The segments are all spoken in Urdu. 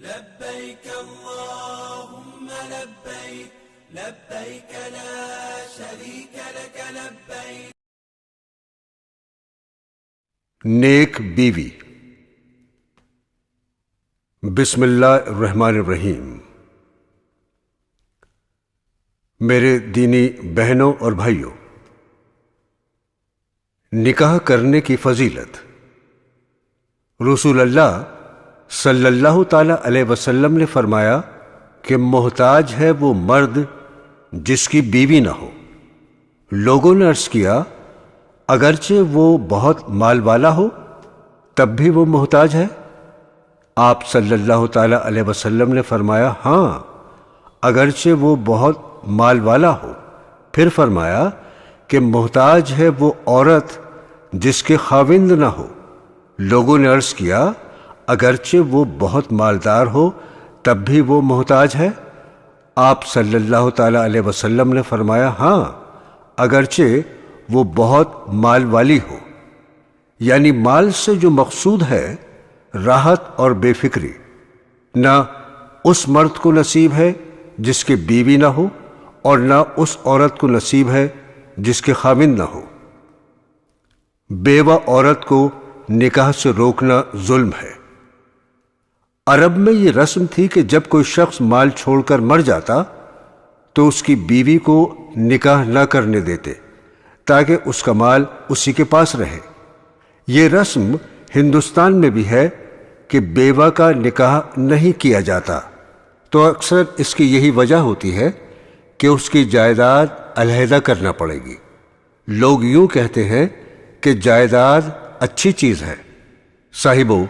لبيك اللهم لبيك لبيك لا شريك لك لبيك. نیک بیوی. بسم اللہ الرحمن الرحیم. میرے دینی بہنوں اور بھائیوں، نکاح کرنے کی فضیلت. رسول اللہ صلی اللہ تعالی علیہ وسلم نے فرمایا کہ محتاج ہے وہ مرد جس کی بیوی نہ ہو. لوگوں نے عرض کیا اگرچہ وہ بہت مال والا ہو تب بھی وہ محتاج ہے؟ آپ صلی اللہ تعالی علیہ وسلم نے فرمایا ہاں، اگرچہ وہ بہت مال والا ہو. پھر فرمایا کہ محتاج ہے وہ عورت جس کے خاوند نہ ہو. لوگوں نے عرض کیا اگرچہ وہ بہت مالدار ہو تب بھی وہ محتاج ہے؟ آپ صلی اللہ تعالی علیہ وسلم نے فرمایا ہاں، اگرچہ وہ بہت مال والی ہو. یعنی مال سے جو مقصود ہے راحت اور بے فکری، نہ اس مرد کو نصیب ہے جس کے بیوی نہ ہو اور نہ اس عورت کو نصیب ہے جس کے خاوند نہ ہو. بیوہ عورت کو نکاح سے روکنا ظلم ہے. عرب میں یہ رسم تھی کہ جب کوئی شخص مال چھوڑ کر مر جاتا تو اس کی بیوی کو نکاح نہ کرنے دیتے تاکہ اس کا مال اسی کے پاس رہے. یہ رسم ہندوستان میں بھی ہے کہ بیوہ کا نکاح نہیں کیا جاتا، تو اکثر اس کی یہی وجہ ہوتی ہے کہ اس کی جائیداد علیحدہ کرنا پڑے گی. لوگ یوں کہتے ہیں کہ جائیداد اچھی چیز ہے. صاحبو،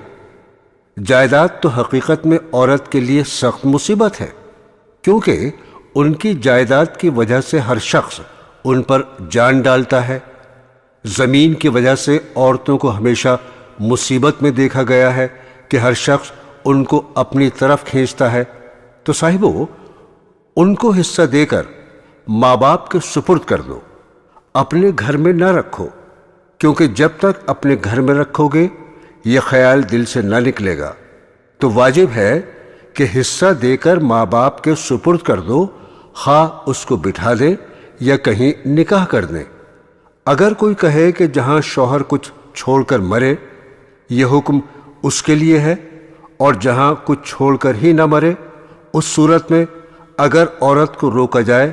جائیداد تو حقیقت میں عورت کے لیے سخت مصیبت ہے، کیونکہ ان کی جائیداد کی وجہ سے ہر شخص ان پر جان ڈالتا ہے. زمین کی وجہ سے عورتوں کو ہمیشہ مصیبت میں دیکھا گیا ہے کہ ہر شخص ان کو اپنی طرف کھینچتا ہے. تو صاحبو، ان کو حصہ دے کر ماں باپ کے سپرد کر دو، اپنے گھر میں نہ رکھو، کیونکہ جب تک اپنے گھر میں رکھو گے یہ خیال دل سے نہ نکلے گا. تو واجب ہے کہ حصہ دے کر ماں باپ کے سپرد کر دو، خواہ اس کو بٹھا دیں یا کہیں نکاح کر دیں. اگر کوئی کہے کہ جہاں شوہر کچھ چھوڑ کر مرے یہ حکم اس کے لیے ہے، اور جہاں کچھ چھوڑ کر ہی نہ مرے، اس صورت میں اگر عورت کو روکا جائے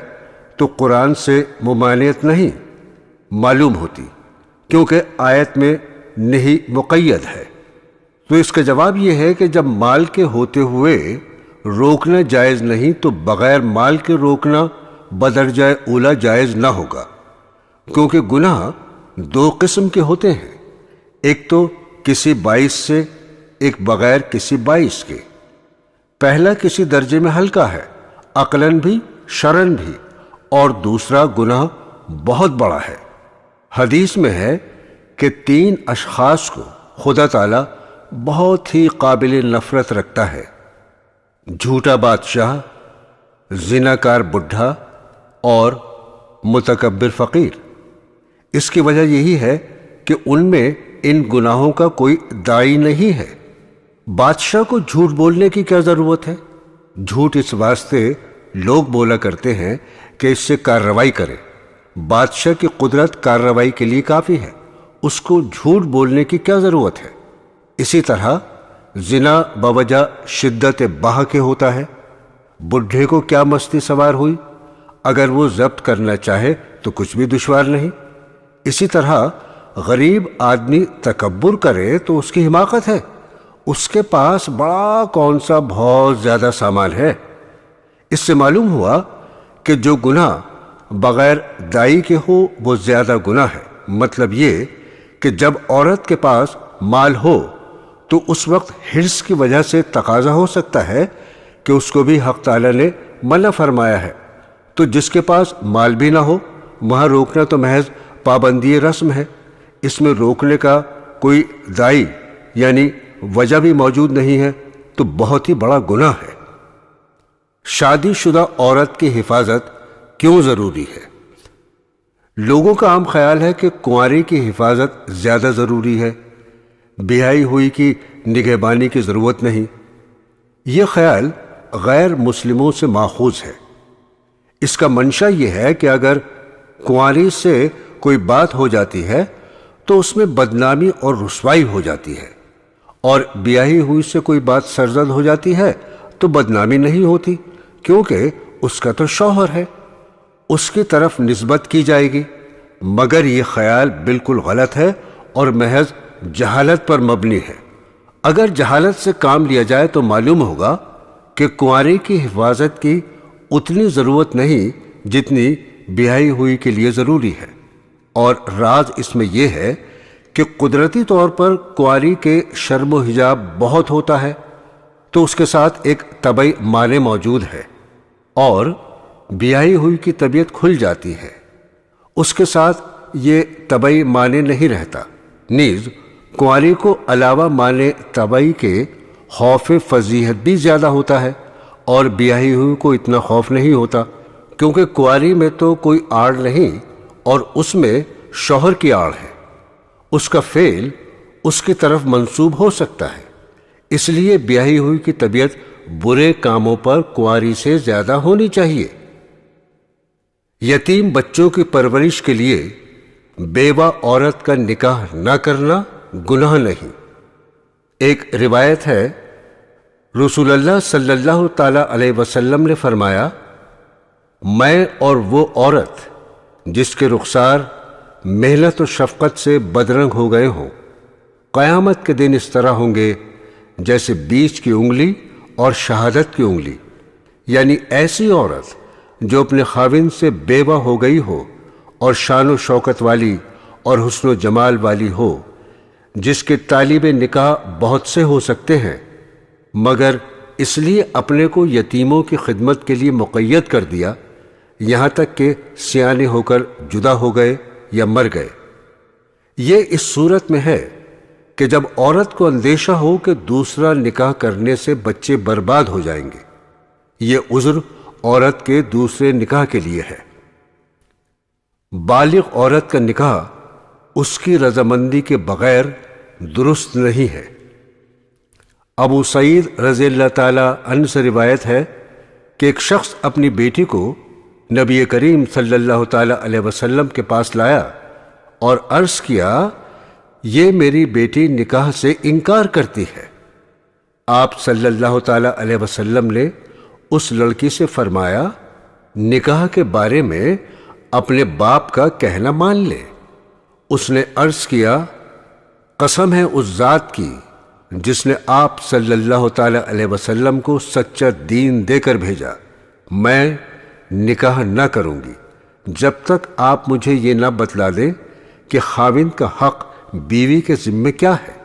تو قرآن سے ممانعت نہیں معلوم ہوتی، کیونکہ آیت میں نہیں مقید ہے. تو اس کا جواب یہ ہے کہ جب مال کے ہوتے ہوئے روکنا جائز نہیں تو بغیر مال کے روکنا بدرجہ اولا جائز نہ ہوگا. کیونکہ گناہ دو قسم کے ہوتے ہیں، ایک تو کسی باعث سے، ایک بغیر کسی باعث کے. پہلا کسی درجے میں ہلکا ہے، عقلاً بھی شرعاً بھی، اور دوسرا گناہ بہت بڑا ہے. حدیث میں ہے کہ 3 اشخاص کو خدا تعالی بہت ہی قابل نفرت رکھتا ہے: جھوٹا بادشاہ، زناکار بڈھا اور متکبر فقیر. اس کی وجہ یہی ہے کہ ان میں ان گناہوں کا کوئی داعی نہیں ہے. بادشاہ کو جھوٹ بولنے کی کیا ضرورت ہے؟ جھوٹ اس واسطے لوگ بولا کرتے ہیں کہ اس سے کارروائی کرے. بادشاہ کی قدرت کارروائی کے لیے کافی ہے، اس کو جھوٹ بولنے کی کیا ضرورت ہے؟ اسی طرح زنا بوجہ شدت بہا کے ہوتا ہے. بڈھے کو کیا مستی سوار ہوئی؟ اگر وہ ضبط کرنا چاہے تو کچھ بھی دشوار نہیں. اسی طرح غریب آدمی تکبر کرے تو اس کی حماقت ہے، اس کے پاس بڑا کون سا بہت زیادہ سامان ہے. اس سے معلوم ہوا کہ جو گناہ بغیر داعی کے ہو وہ زیادہ گناہ ہے. مطلب یہ کہ جب عورت کے پاس مال ہو تو اس وقت حرص کی وجہ سے تقاضا ہو سکتا ہے کہ اس کو بھی حق تعالی نے منع فرمایا ہے. تو جس کے پاس مال بھی نہ ہو وہاں روکنا تو محض پابندی رسم ہے، اس میں روکنے کا کوئی داعی یعنی وجہ بھی موجود نہیں ہے، تو بہت ہی بڑا گناہ ہے. شادی شدہ عورت کی حفاظت کیوں ضروری ہے؟ لوگوں کا عام خیال ہے کہ کنواری کی حفاظت زیادہ ضروری ہے، بیاہی ہوئی کی نگہبانی کی ضرورت نہیں. یہ خیال غیر مسلموں سے ماخوذ ہے۔ اس کا منشا یہ ہے کہ اگر کنواری سے کوئی بات ہو جاتی ہے تو اس میں بدنامی اور رسوائی ہو جاتی ہے، اور بیاہی ہوئی سے کوئی بات سرزد ہو جاتی ہے تو بدنامی نہیں ہوتی، کیونکہ اس کا تو شوہر ہے، اس کی طرف نسبت کی جائے گی۔ مگر یہ خیال بالکل غلط ہے اور محض جہالت پر مبنی ہے۔ اگر جہالت سے کام لیا جائے تو معلوم ہوگا کہ کنواری کی حفاظت کی اتنی ضرورت نہیں جتنی بیاہی ہوئی کے لیے ضروری ہے، اور راز اس میں یہ ہے کہ قدرتی طور پر کنواری کے شرم و حجاب بہت ہوتا ہے، تو اس کے ساتھ ایک طبعی معنی موجود ہے، اور بیاہی ہوئی کی طبیعت کھل جاتی ہے، اس کے ساتھ یہ طبعی معنی نہیں رہتا۔ نیز کنواری کو علاوہ معنی طبعی کے خوف فضیحت بھی زیادہ ہوتا ہے، اور بیاہی ہوئی کو اتنا خوف نہیں ہوتا، کیونکہ کنواری میں تو کوئی آڑ نہیں اور اس میں شوہر کی آڑ ہے، اس کا فعل اس کی طرف منسوب ہو سکتا ہے، اس لیے بیاہی ہوئی کی طبیعت برے کاموں پر کنواری سے زیادہ ہونی چاہیے۔ یتیم بچوں کی پرورش کے لیے بیوہ عورت کا نکاح نہ کرنا گناہ نہیں۔ ایک روایت ہے، رسول اللہ صلی اللہ تعالی علیہ وسلم نے فرمایا، میں اور وہ عورت جس کے رخسار محنت و شفقت سے بدرنگ ہو گئے ہوں، قیامت کے دن اس طرح ہوں گے جیسے بیچ کی انگلی اور شہادت کی انگلی، یعنی ایسی عورت جو اپنے خاوند سے بیوہ ہو گئی ہو اور شان و شوکت والی اور حسن و جمال والی ہو، جس کے طالب نکاح بہت سے ہو سکتے ہیں، مگر اس لیے اپنے کو یتیموں کی خدمت کے لیے مقید کر دیا یہاں تک کہ سیانے ہو کر جدا ہو گئے یا مر گئے۔ یہ اس صورت میں ہے کہ جب عورت کو اندیشہ ہو کہ دوسرا نکاح کرنے سے بچے برباد ہو جائیں گے۔ یہ عذر عورت کے دوسرے نکاح کے لیے ہے۔ بالغ عورت کا نکاح اس کی رضامندی کے بغیر درست نہیں ہے۔ ابو سعید رضی اللہ تعالی عنہ سے روایت ہے کہ ایک شخص اپنی بیٹی کو نبی کریم صلی اللہ تعالی علیہ وسلم کے پاس لایا اور عرض کیا، یہ میری بیٹی نکاح سے انکار کرتی ہے۔ آپ صلی اللہ تعالی علیہ وسلم نے اس لڑکی سے فرمایا، نکاح کے بارے میں اپنے باپ کا کہنا مان لے۔ اس نے عرض کیا، قسم ہے اس ذات کی جس نے آپ صلی اللہ تعالی علیہ وسلم کو سچا دین دے کر بھیجا، میں نکاح نہ کروں گی جب تک آپ مجھے یہ نہ بتلا دیں کہ خاوند کا حق بیوی کے ذمے کیا ہے۔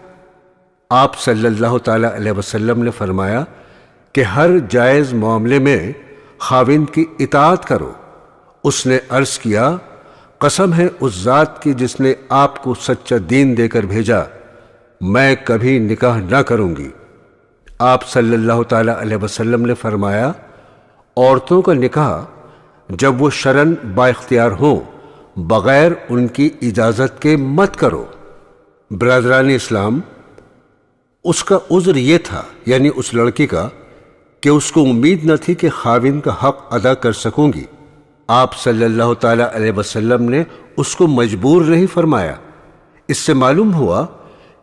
آپ صلی اللہ تعالی علیہ وسلم نے فرمایا کہ ہر جائز معاملے میں خاوند کی اطاعت کرو۔ اس نے عرض کیا، قسم ہے اس ذات کی جس نے آپ کو سچا دین دے کر بھیجا، میں کبھی نکاح نہ کروں گی۔ آپ صلی اللہ تعالی علیہ وسلم نے فرمایا، عورتوں کا نکاح جب وہ شرعاً با اختیار ہوں بغیر ان کی اجازت کے مت کرو۔ برادران اسلام، اس کا عذر یہ تھا، یعنی اس لڑکی کا، کہ اس کو امید نہ تھی کہ خاوند کا حق ادا کر سکوں گی۔ آپ صلی اللہ تعالی علیہ وسلم نے اس کو مجبور نہیں فرمایا۔ اس سے معلوم ہوا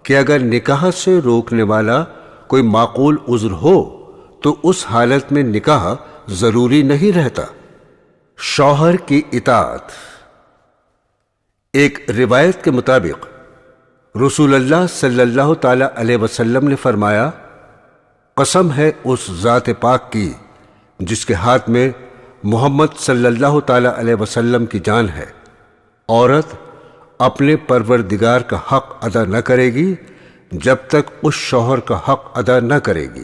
کہ اگر نکاح سے روکنے والا کوئی معقول عذر ہو تو اس حالت میں نکاح ضروری نہیں رہتا۔ شوہر کی اطاعت۔ ایک روایت کے مطابق رسول اللہ صلی اللہ تعالی علیہ وسلم نے فرمایا، قسم ہے اس ذات پاک کی جس کے ہاتھ میں محمد صلی اللہ تعالی علیہ وسلم کی جان ہے، عورت اپنے پروردگار کا حق ادا نہ کرے گی جب تک اس شوہر کا حق ادا نہ کرے گی۔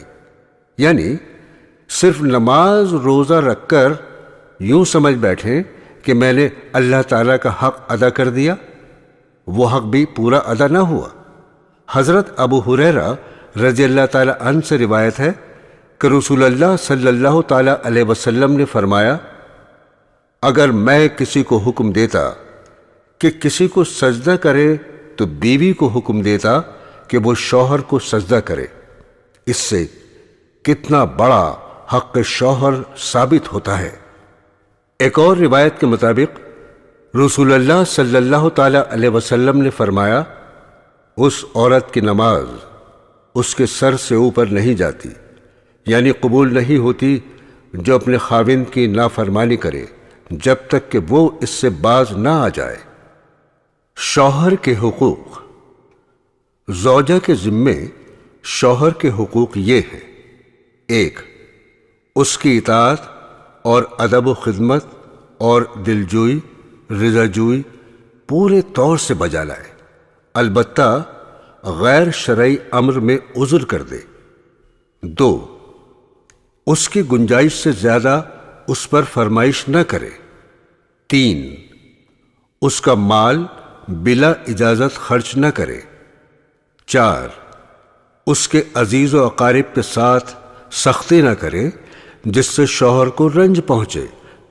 یعنی صرف نماز روزہ رکھ کر یوں سمجھ بیٹھیں کہ میں نے اللہ تعالیٰ کا حق ادا کر دیا، وہ حق بھی پورا ادا نہ ہوا۔ حضرت ابو ہریرہ رضی اللہ تعالی عنہ سے روایت ہے کہ رسول اللہ صلی اللہ تعالی علیہ وسلم نے فرمایا، اگر میں کسی کو حکم دیتا کہ کسی کو سجدہ کرے تو بیوی کو حکم دیتا کہ وہ شوہر کو سجدہ کرے، اس سے کتنا بڑا حق شوہر ثابت ہوتا ہے۔ ایک اور روایت کے مطابق رسول اللہ صلی اللہ تعالی علیہ وسلم نے فرمایا، اس عورت کی نماز اس کے سر سے اوپر نہیں جاتی، یعنی قبول نہیں ہوتی جو اپنے خاوند کی نافرمانی کرے جب تک کہ وہ اس سے باز نہ آ جائے۔ شوہر کے حقوق۔ زوجہ کے ذمے شوہر کے حقوق یہ ہیں: 1. اس کی اطاعت اور ادب و خدمت اور دلجوئی رضا جوئی پورے طور سے بجا لائے، البتہ غیر شرعی امر میں عذر کر دے۔ 2. اس کی گنجائش سے زیادہ اس پر فرمائش نہ کرے۔ 3. اس کا مال بلا اجازت خرچ نہ کرے۔ 4. اس کے عزیز و اقارب کے ساتھ سختی نہ کرے جس سے شوہر کو رنج پہنچے،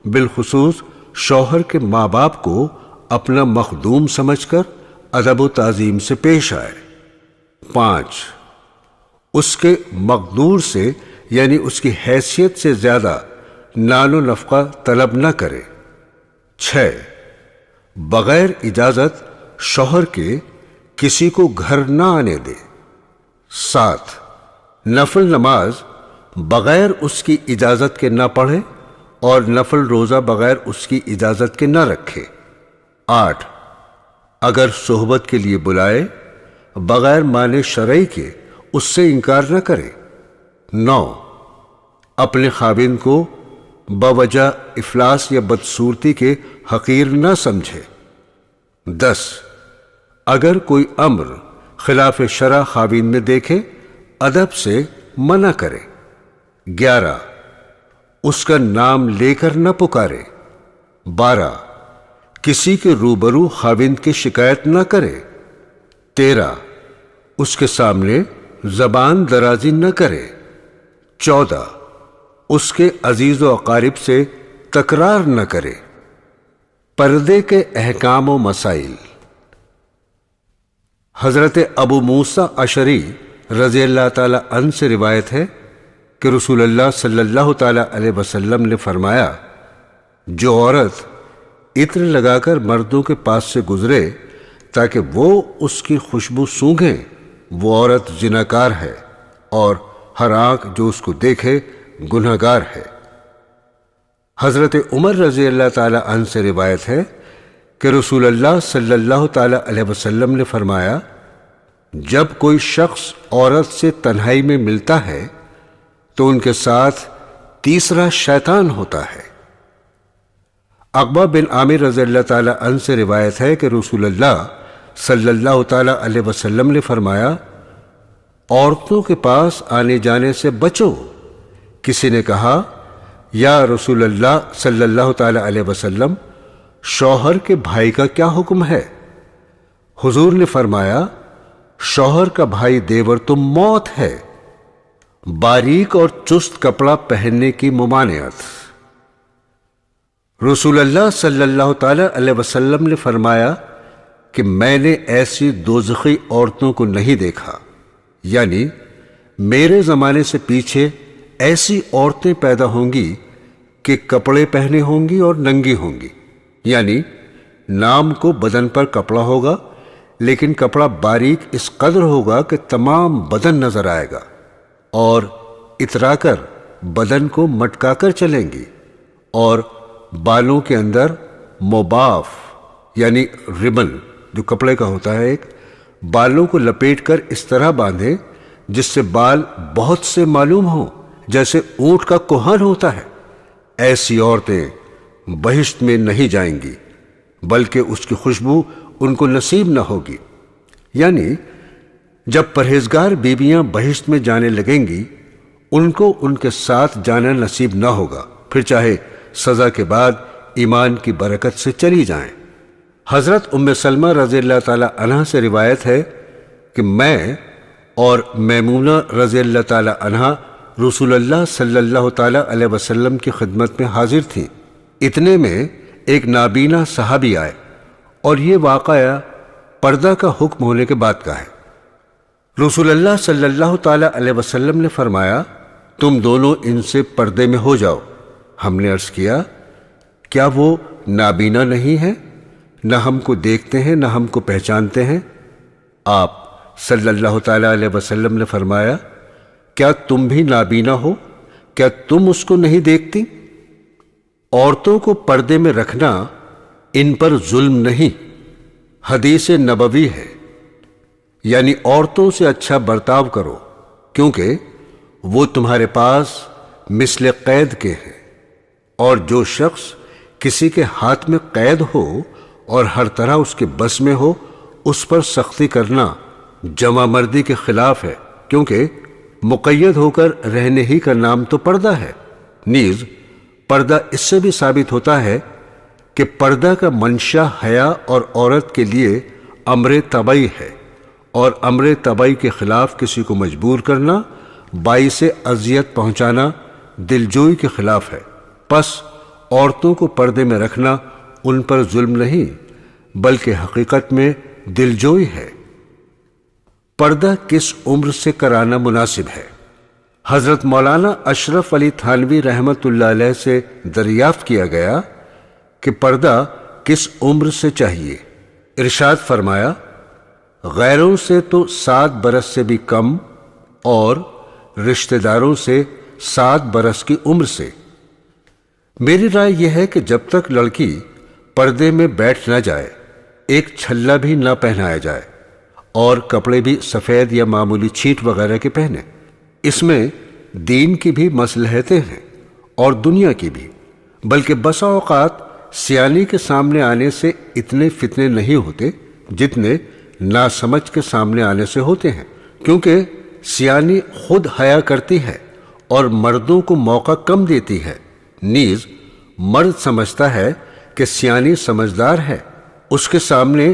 بالخصوص شوہر کے ماں باپ کو اپنا مخدوم سمجھ کر ادب و تعظیم سے پیش آئے۔ 5. اس کے مقدور سے یعنی اس کی حیثیت سے زیادہ نان و نفقہ طلب نہ کرے۔ 6. بغیر اجازت شوہر کے کسی کو گھر نہ آنے دے۔ 7. نفل نماز بغیر اس کی اجازت کے نہ پڑھے اور نفل روزہ بغیر اس کی اجازت کے نہ رکھے۔ 8. اگر صحبت کے لیے بلائے بغیر معنی شرعی کے اس سے انکار نہ کرے۔ 9. اپنے خاوند کو بوجہ افلاس یا بدصورتی کے حقیر نہ سمجھے۔ 10. اگر کوئی امر خلاف شرع خاوند میں دیکھے ادب سے منع کرے۔ 11. اس کا نام لے کر نہ پکارے۔ 12. کسی کے روبرو خاوند کی شکایت نہ کرے۔ 13. اس کے سامنے زبان درازی نہ کرے۔ 14. اس کے عزیز و اقارب سے تکرار نہ کرے۔ پردے کے احکام و مسائل۔ حضرت ابو موسیٰ اشعری رضی اللہ تعالی عنہ سے روایت ہے کہ رسول اللہ صلی اللہ تعالی علیہ وسلم نے فرمایا، جو عورت عطر لگا کر مردوں کے پاس سے گزرے تاکہ وہ اس کی خوشبو سونگھیں، وہ عورت زناکار ہے، اور ہر آنکھ جو اس کو دیکھے گنہگار ہے۔ حضرت عمر رضی اللہ تعالی عنہ سے روایت ہے کہ رسول اللہ صلی اللہ تعالی علیہ وسلم نے فرمایا، جب کوئی شخص عورت سے تنہائی میں ملتا ہے تو ان کے ساتھ تیسرا شیطان ہوتا ہے۔ عقبہ بن عامر رضی اللہ تعالی عنہ سے روایت ہے کہ رسول اللہ صلی اللہ تعالی علیہ وسلم نے فرمایا، عورتوں کے پاس آنے جانے سے بچو۔ کسی نے کہا، یا رسول اللہ صلی اللہ تعالی علیہ وسلم، شوہر کے بھائی کا کیا حکم ہے؟ حضور نے فرمایا، شوہر کا بھائی دیور تو موت ہے۔ باریک اور چست کپڑا پہننے کی ممانعت۔ رسول اللہ صلی اللہ تعالی علیہ وسلم نے فرمایا کہ میں نے ایسی دوزخی عورتوں کو نہیں دیکھا، یعنی میرے زمانے سے پیچھے ایسی عورتیں پیدا ہوں گی کہ کپڑے پہنے ہوں گی اور ننگی ہوں گی، یعنی نام کو بدن پر کپڑا ہوگا لیکن کپڑا باریک اس قدر ہوگا کہ تمام بدن نظر آئے گا، اور اترا کر بدن کو مٹکا کر چلیں گی، اور بالوں کے اندر موباف یعنی ربن جو کپڑے کا ہوتا ہے، ایک بالوں کو لپیٹ کر اس طرح باندھیں جس سے بال بہت سے معلوم ہوں، جیسے اونٹ کا کوہن ہوتا ہے۔ ایسی عورتیں بہشت میں نہیں جائیں گی بلکہ اس کی خوشبو ان کو نصیب نہ ہوگی، یعنی جب پرہیزگار بیویاں بہشت میں جانے لگیں گی ان کو ان کے ساتھ جانا نصیب نہ ہوگا، پھر چاہے سزا کے بعد ایمان کی برکت سے چلی جائیں۔ حضرت ام سلمہ رضی اللہ تعالی عنہا سے روایت ہے کہ میں اور میمونہ رضی اللہ تعالی عنہا رسول اللہ صلی اللہ تعالی علیہ وسلم کی خدمت میں حاضر تھیں۔ اتنے میں ایک نابینا صحابی آئے، اور یہ واقعہ پردہ کا حکم ہونے کے بعد کا ہے۔ رسول اللہ صلی اللہ تعالی علیہ وسلم نے فرمایا، تم دونوں ان سے پردے میں ہو جاؤ۔ ہم نے عرض کیا کیا وہ نابینا نہیں ہے؟ نہ ہم کو دیکھتے ہیں نہ ہم کو پہچانتے ہیں؟ آپ صلی اللہ تعالی علیہ وسلم نے فرمایا کیا تم بھی نابینا ہو؟ کیا تم اس کو نہیں دیکھتی؟ عورتوں کو پردے میں رکھنا ان پر ظلم نہیں، حدیث نبوی ہے، یعنی عورتوں سے اچھا برتاؤ کرو کیونکہ وہ تمہارے پاس مثل قید کے ہیں، اور جو شخص کسی کے ہاتھ میں قید ہو اور ہر طرح اس کے بس میں ہو اس پر سختی کرنا جمع مردی کے خلاف ہے، کیونکہ مقید ہو کر رہنے ہی کا نام تو پردہ ہے۔ نیز پردہ اس سے بھی ثابت ہوتا ہے کہ پردہ کا منشا حیا اور عورت کے لیے امر طبعی ہے، اور امر طبعی کے خلاف کسی کو مجبور کرنا باعث اذیت پہنچانا دلجوئی کے خلاف ہے۔ پس عورتوں کو پردے میں رکھنا ان پر ظلم نہیں بلکہ حقیقت میں دلجوئی ہے۔ پردہ کس عمر سے کرانا مناسب ہے؟ حضرت مولانا اشرف علی تھانوی رحمت اللہ علیہ سے دریافت کیا گیا کہ پردہ کس عمر سے چاہیے؟ ارشاد فرمایا غیروں سے تو 7 برس سے بھی کم اور رشتہ داروں سے 7 برس کی عمر سے۔ میری رائے یہ ہے کہ جب تک لڑکی پردے میں بیٹھ نہ جائے، ایک چھلا بھی نہ پہنایا جائے اور کپڑے بھی سفید یا معمولی چھیٹ وغیرہ کے پہنے۔ اس میں دین کی بھی مصلحتیں ہیں اور دنیا کی بھی، بلکہ بسا اوقات سیانی کے سامنے آنے سے اتنے فتنے نہیں ہوتے جتنے ناسمجھ کے سامنے آنے سے ہوتے ہیں، کیونکہ سیانی خود حیا کرتی ہے اور مردوں کو موقع کم دیتی ہے۔ نیز مرد سمجھتا ہے کہ سیانی سمجھدار ہے، اس کے سامنے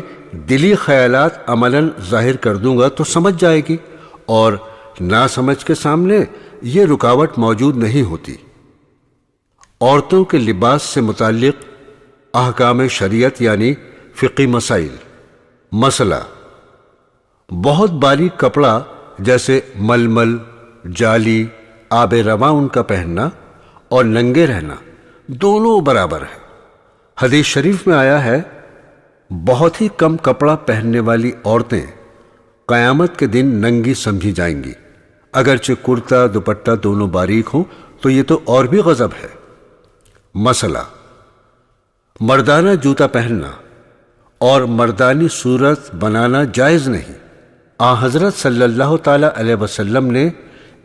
دلی خیالات عملاً ظاہر کر دوں گا تو سمجھ جائے گی، اور ناسمجھ کے سامنے یہ رکاوٹ موجود نہیں ہوتی۔ عورتوں کے لباس سے متعلق احکام شریعت یعنی فقہی مسائل۔ مسئلہ: بہت باریک کپڑا جیسے ململ، جالی، آب رواں ان کا پہننا اور ننگے رہنا دونوں برابر ہے۔ حدیث شریف میں آیا ہے بہت ہی کم کپڑا پہننے والی عورتیں قیامت کے دن ننگی سمجھی جائیں گی، اگرچہ کرتا دوپٹہ دونوں باریک ہوں تو یہ تو اور بھی غضب ہے۔ مسئلہ: مردانہ جوتا پہننا اور مردانی صورت بنانا جائز نہیں۔ حضرت صلی اللہ تعالی علیہ وسلم نے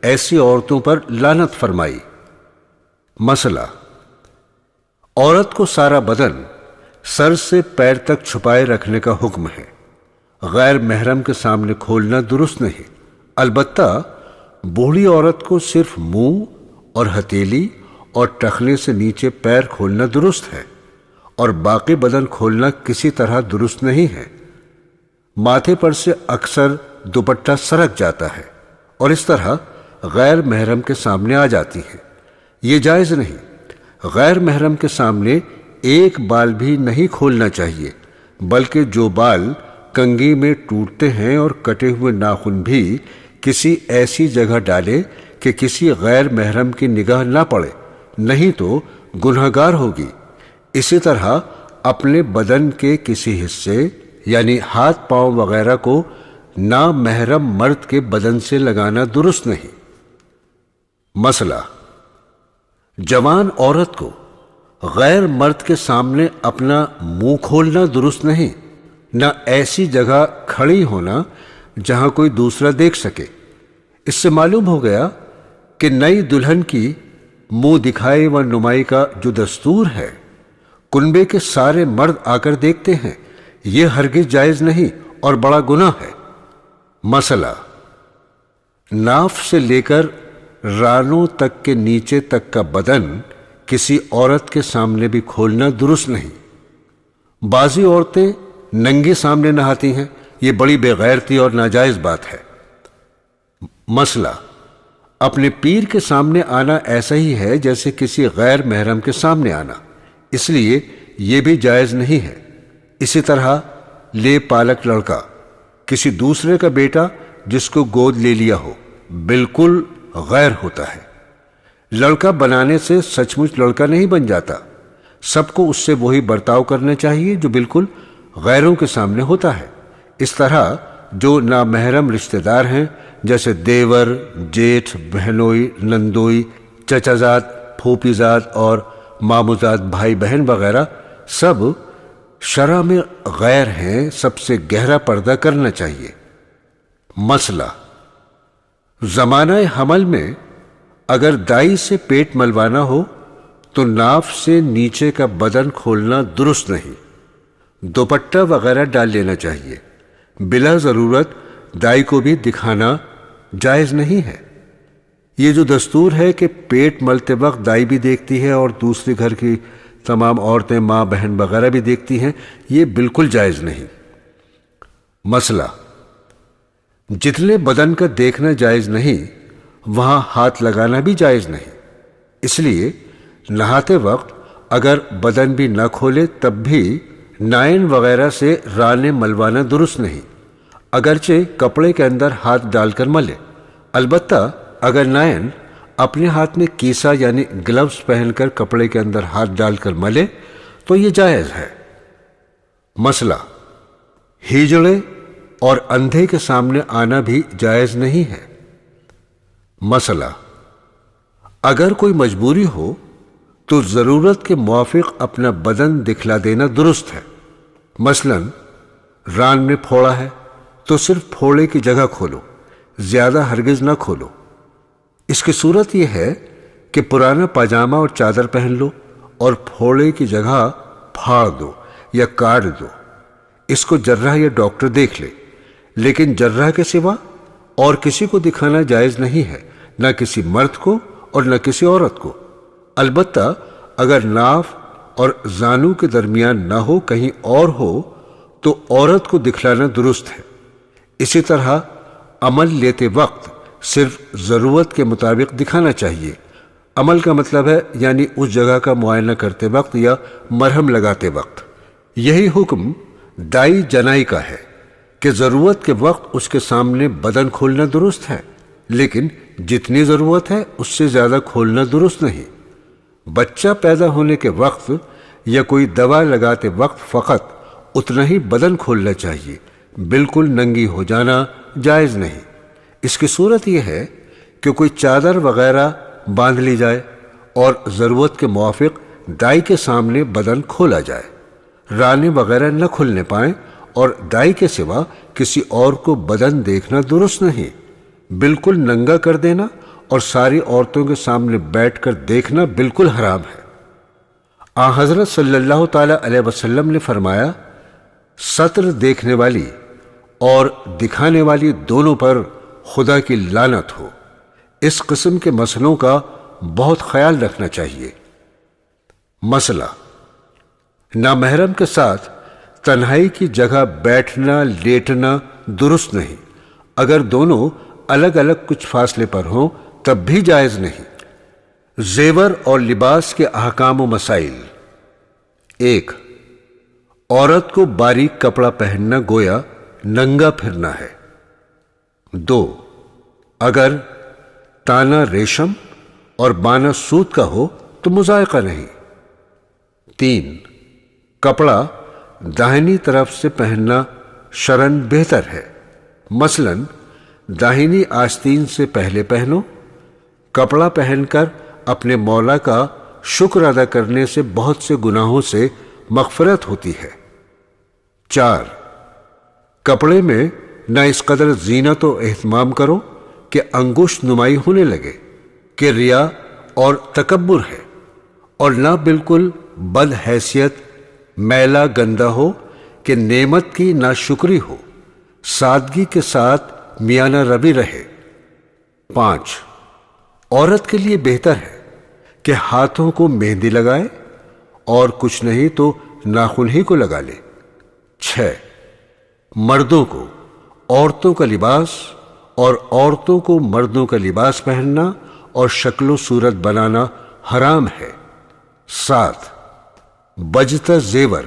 ایسی عورتوں پر لعنت فرمائی۔ مسئلہ: عورت کو سارا بدن سر سے پیر تک چھپائے رکھنے کا حکم ہے، غیر محرم کے سامنے کھولنا درست نہیں، البتہ بوڑھی عورت کو صرف منہ اور ہتھیلی اور ٹخنے سے نیچے پیر کھولنا درست ہے، اور باقی بدن کھولنا کسی طرح درست نہیں ہے۔ ماتھے پر سے اکثر دوپٹہ سرک جاتا ہے اور اس طرح غیر محرم کے سامنے آ جاتی ہے، یہ جائز نہیں۔ غیر محرم کے سامنے ایک بال بھی نہیں کھولنا چاہیے، بلکہ جو بال کنگھی میں ٹوٹتے ہیں اور کٹے ہوئے ناخن بھی کسی ایسی جگہ ڈالے کہ کسی غیر محرم کی نگاہ نہ پڑے، نہیں تو گنہگار ہوگی۔ اسی طرح اپنے بدن کے کسی حصے یعنی ہاتھ پاؤں وغیرہ کو نامحرم مرد کے بدن سے لگانا درست نہیں۔ مسئلہ: جوان عورت کو غیر مرد کے سامنے اپنا منہ کھولنا درست نہیں، نہ ایسی جگہ کھڑی ہونا جہاں کوئی دوسرا دیکھ سکے۔ اس سے معلوم ہو گیا کہ نئی دلہن کی منہ دکھائی و نمائی کا جو دستور ہے کنبے کے سارے مرد آ کر دیکھتے ہیں، یہ ہرگز جائز نہیں اور بڑا گناہ ہے۔ مسئلہ: ناف سے لے کر رانوں تک کے نیچے تک کا بدن کسی عورت کے سامنے بھی کھولنا درست نہیں۔ بعضی عورتیں ننگی سامنے نہاتی ہیں، یہ بڑی بے غیرتی اور ناجائز بات ہے۔ مسئلہ: اپنے پیر کے سامنے آنا ایسا ہی ہے جیسے کسی غیر محرم کے سامنے آنا، اس لیے یہ بھی جائز نہیں ہے۔ اسی طرح لے پالک لڑکا کسی دوسرے کا بیٹا جس کو گود لے لیا ہو بالکل غیر ہوتا ہے۔ لڑکا بنانے سے سچ مچ لڑکا نہیں بن جاتا، سب کو اس سے وہی برتاؤ کرنا چاہیے جو بالکل غیروں کے سامنے ہوتا ہے۔ اس طرح جو نامحرم رشتہ دار ہیں جیسے دیور، جیٹھ، بہنوئی، نندوئی، چچازاد، پھوپھیزاد اور ماموزاد بھائی بہن وغیرہ سب شرع میں غیر ہیں، سب سے گہرا پردہ کرنا چاہیے۔ مسئلہ: زمانہ حمل میں اگر دائی سے پیٹ ملوانا ہو تو ناف سے نیچے کا بدن کھولنا درست نہیں، دوپٹہ وغیرہ ڈال لینا چاہیے۔ بلا ضرورت دائی کو بھی دکھانا جائز نہیں ہے۔ یہ جو دستور ہے کہ پیٹ ملتے وقت دائی بھی دیکھتی ہے اور دوسرے گھر کی تمام عورتیں، ماں بہن وغیرہ بھی دیکھتی ہیں، یہ بالکل جائز نہیں۔ مسئلہ: جتنے بدن کا دیکھنا جائز نہیں وہاں ہاتھ لگانا بھی جائز نہیں۔ اس لیے نہاتے وقت اگر بدن بھی نہ کھولے تب بھی نائن وغیرہ سے رانے ملوانا درست نہیں، اگرچہ کپڑے کے اندر ہاتھ ڈال کر ملے۔ البتہ اگر نائن اپنے ہاتھ میں کیسا یعنی گلوز پہن کر کپڑے کے اندر ہاتھ ڈال کر ملے تو یہ جائز ہے۔ مسئلہ: ہیجڑے اور اندھے کے سامنے آنا بھی جائز نہیں ہے۔ مسئلہ: اگر کوئی مجبوری ہو تو ضرورت کے موافق اپنا بدن دکھلا دینا درست ہے۔ مثلا ران میں پھوڑا ہے تو صرف پھوڑے کی جگہ کھولو، زیادہ ہرگز نہ کھولو۔ اس کی صورت یہ ہے کہ پرانا پاجامہ اور چادر پہن لو اور پھوڑے کی جگہ پھاڑ دو یا کاٹ دو۔ اس کو جراح یا ڈاکٹر دیکھ لے، لیکن جراح کے سوا اور کسی کو دکھانا جائز نہیں ہے، نہ کسی مرد کو اور نہ کسی عورت کو۔ البتہ اگر ناف اور زانو کے درمیان نہ ہو، کہیں اور ہو تو عورت کو دکھلانا درست ہے۔ اسی طرح عمل لیتے وقت صرف ضرورت کے مطابق دکھانا چاہیے۔ عمل کا مطلب ہے یعنی اس جگہ کا معائنہ کرتے وقت یا مرہم لگاتے وقت۔ یہی حکم دائی جنائی کا ہے کہ ضرورت کے وقت اس کے سامنے بدن کھولنا درست ہے، لیکن جتنی ضرورت ہے اس سے زیادہ کھولنا درست نہیں۔ بچہ پیدا ہونے کے وقت یا کوئی دوا لگاتے وقت فقط اتنا ہی بدن کھولنا چاہیے، بالکل ننگی ہو جانا جائز نہیں۔ اس کی صورت یہ ہے کہ کوئی چادر وغیرہ باندھ لی جائے اور ضرورت کے موافق دائی کے سامنے بدن کھولا جائے، رانے وغیرہ نہ کھلنے پائیں اور دائی کے سوا کسی اور کو بدن دیکھنا درست نہیں۔ بالکل ننگا کر دینا اور ساری عورتوں کے سامنے بیٹھ کر دیکھنا بالکل حرام ہے۔ آن حضرت صلی اللہ تعالی علیہ وسلم نے فرمایا، ستر دیکھنے والی اور دکھانے والی دونوں پر خدا کی لعنت ہو۔ اس قسم کے مسئلوں کا بہت خیال رکھنا چاہیے۔ مسئلہ: نامحرم کے ساتھ تنہائی کی جگہ بیٹھنا لیٹنا درست نہیں، اگر دونوں الگ الگ کچھ فاصلے پر ہوں تب بھی جائز نہیں۔ زیور اور لباس کے احکام و مسائل: 1. عورت کو باریک کپڑا پہننا گویا ننگا پھرنا ہے۔ 2. اگر تانا ریشم اور بانا سوت کا ہو تو مذائقہ نہیں۔ 3. کپڑا داہنی طرف سے پہننا شرعاً بہتر ہے، مثلا داہنی آستین سے پہلے پہنو۔ کپڑا پہن کر اپنے مولا کا شکر ادا کرنے سے بہت سے گناہوں سے مغفرت ہوتی ہے۔ 4. کپڑے میں نہ اس قدر زینت و اہتمام کرو کہ انگشت نمائی ہونے لگے کہ ریا اور تکبر ہے، اور نہ بالکل بد حیثیت میلا گندا ہو کہ نعمت کی ناشکری ہو، سادگی کے ساتھ میانہ روی رہے۔ 5. عورت کے لیے بہتر ہے کہ ہاتھوں کو مہندی لگائے اور کچھ نہیں تو ناخن ہی کو لگا لے۔ 6. مردوں کو عورتوں کا لباس اور عورتوں کو مردوں کا لباس پہننا اور شکل و صورت بنانا حرام ہے۔ 7. بجتا زیور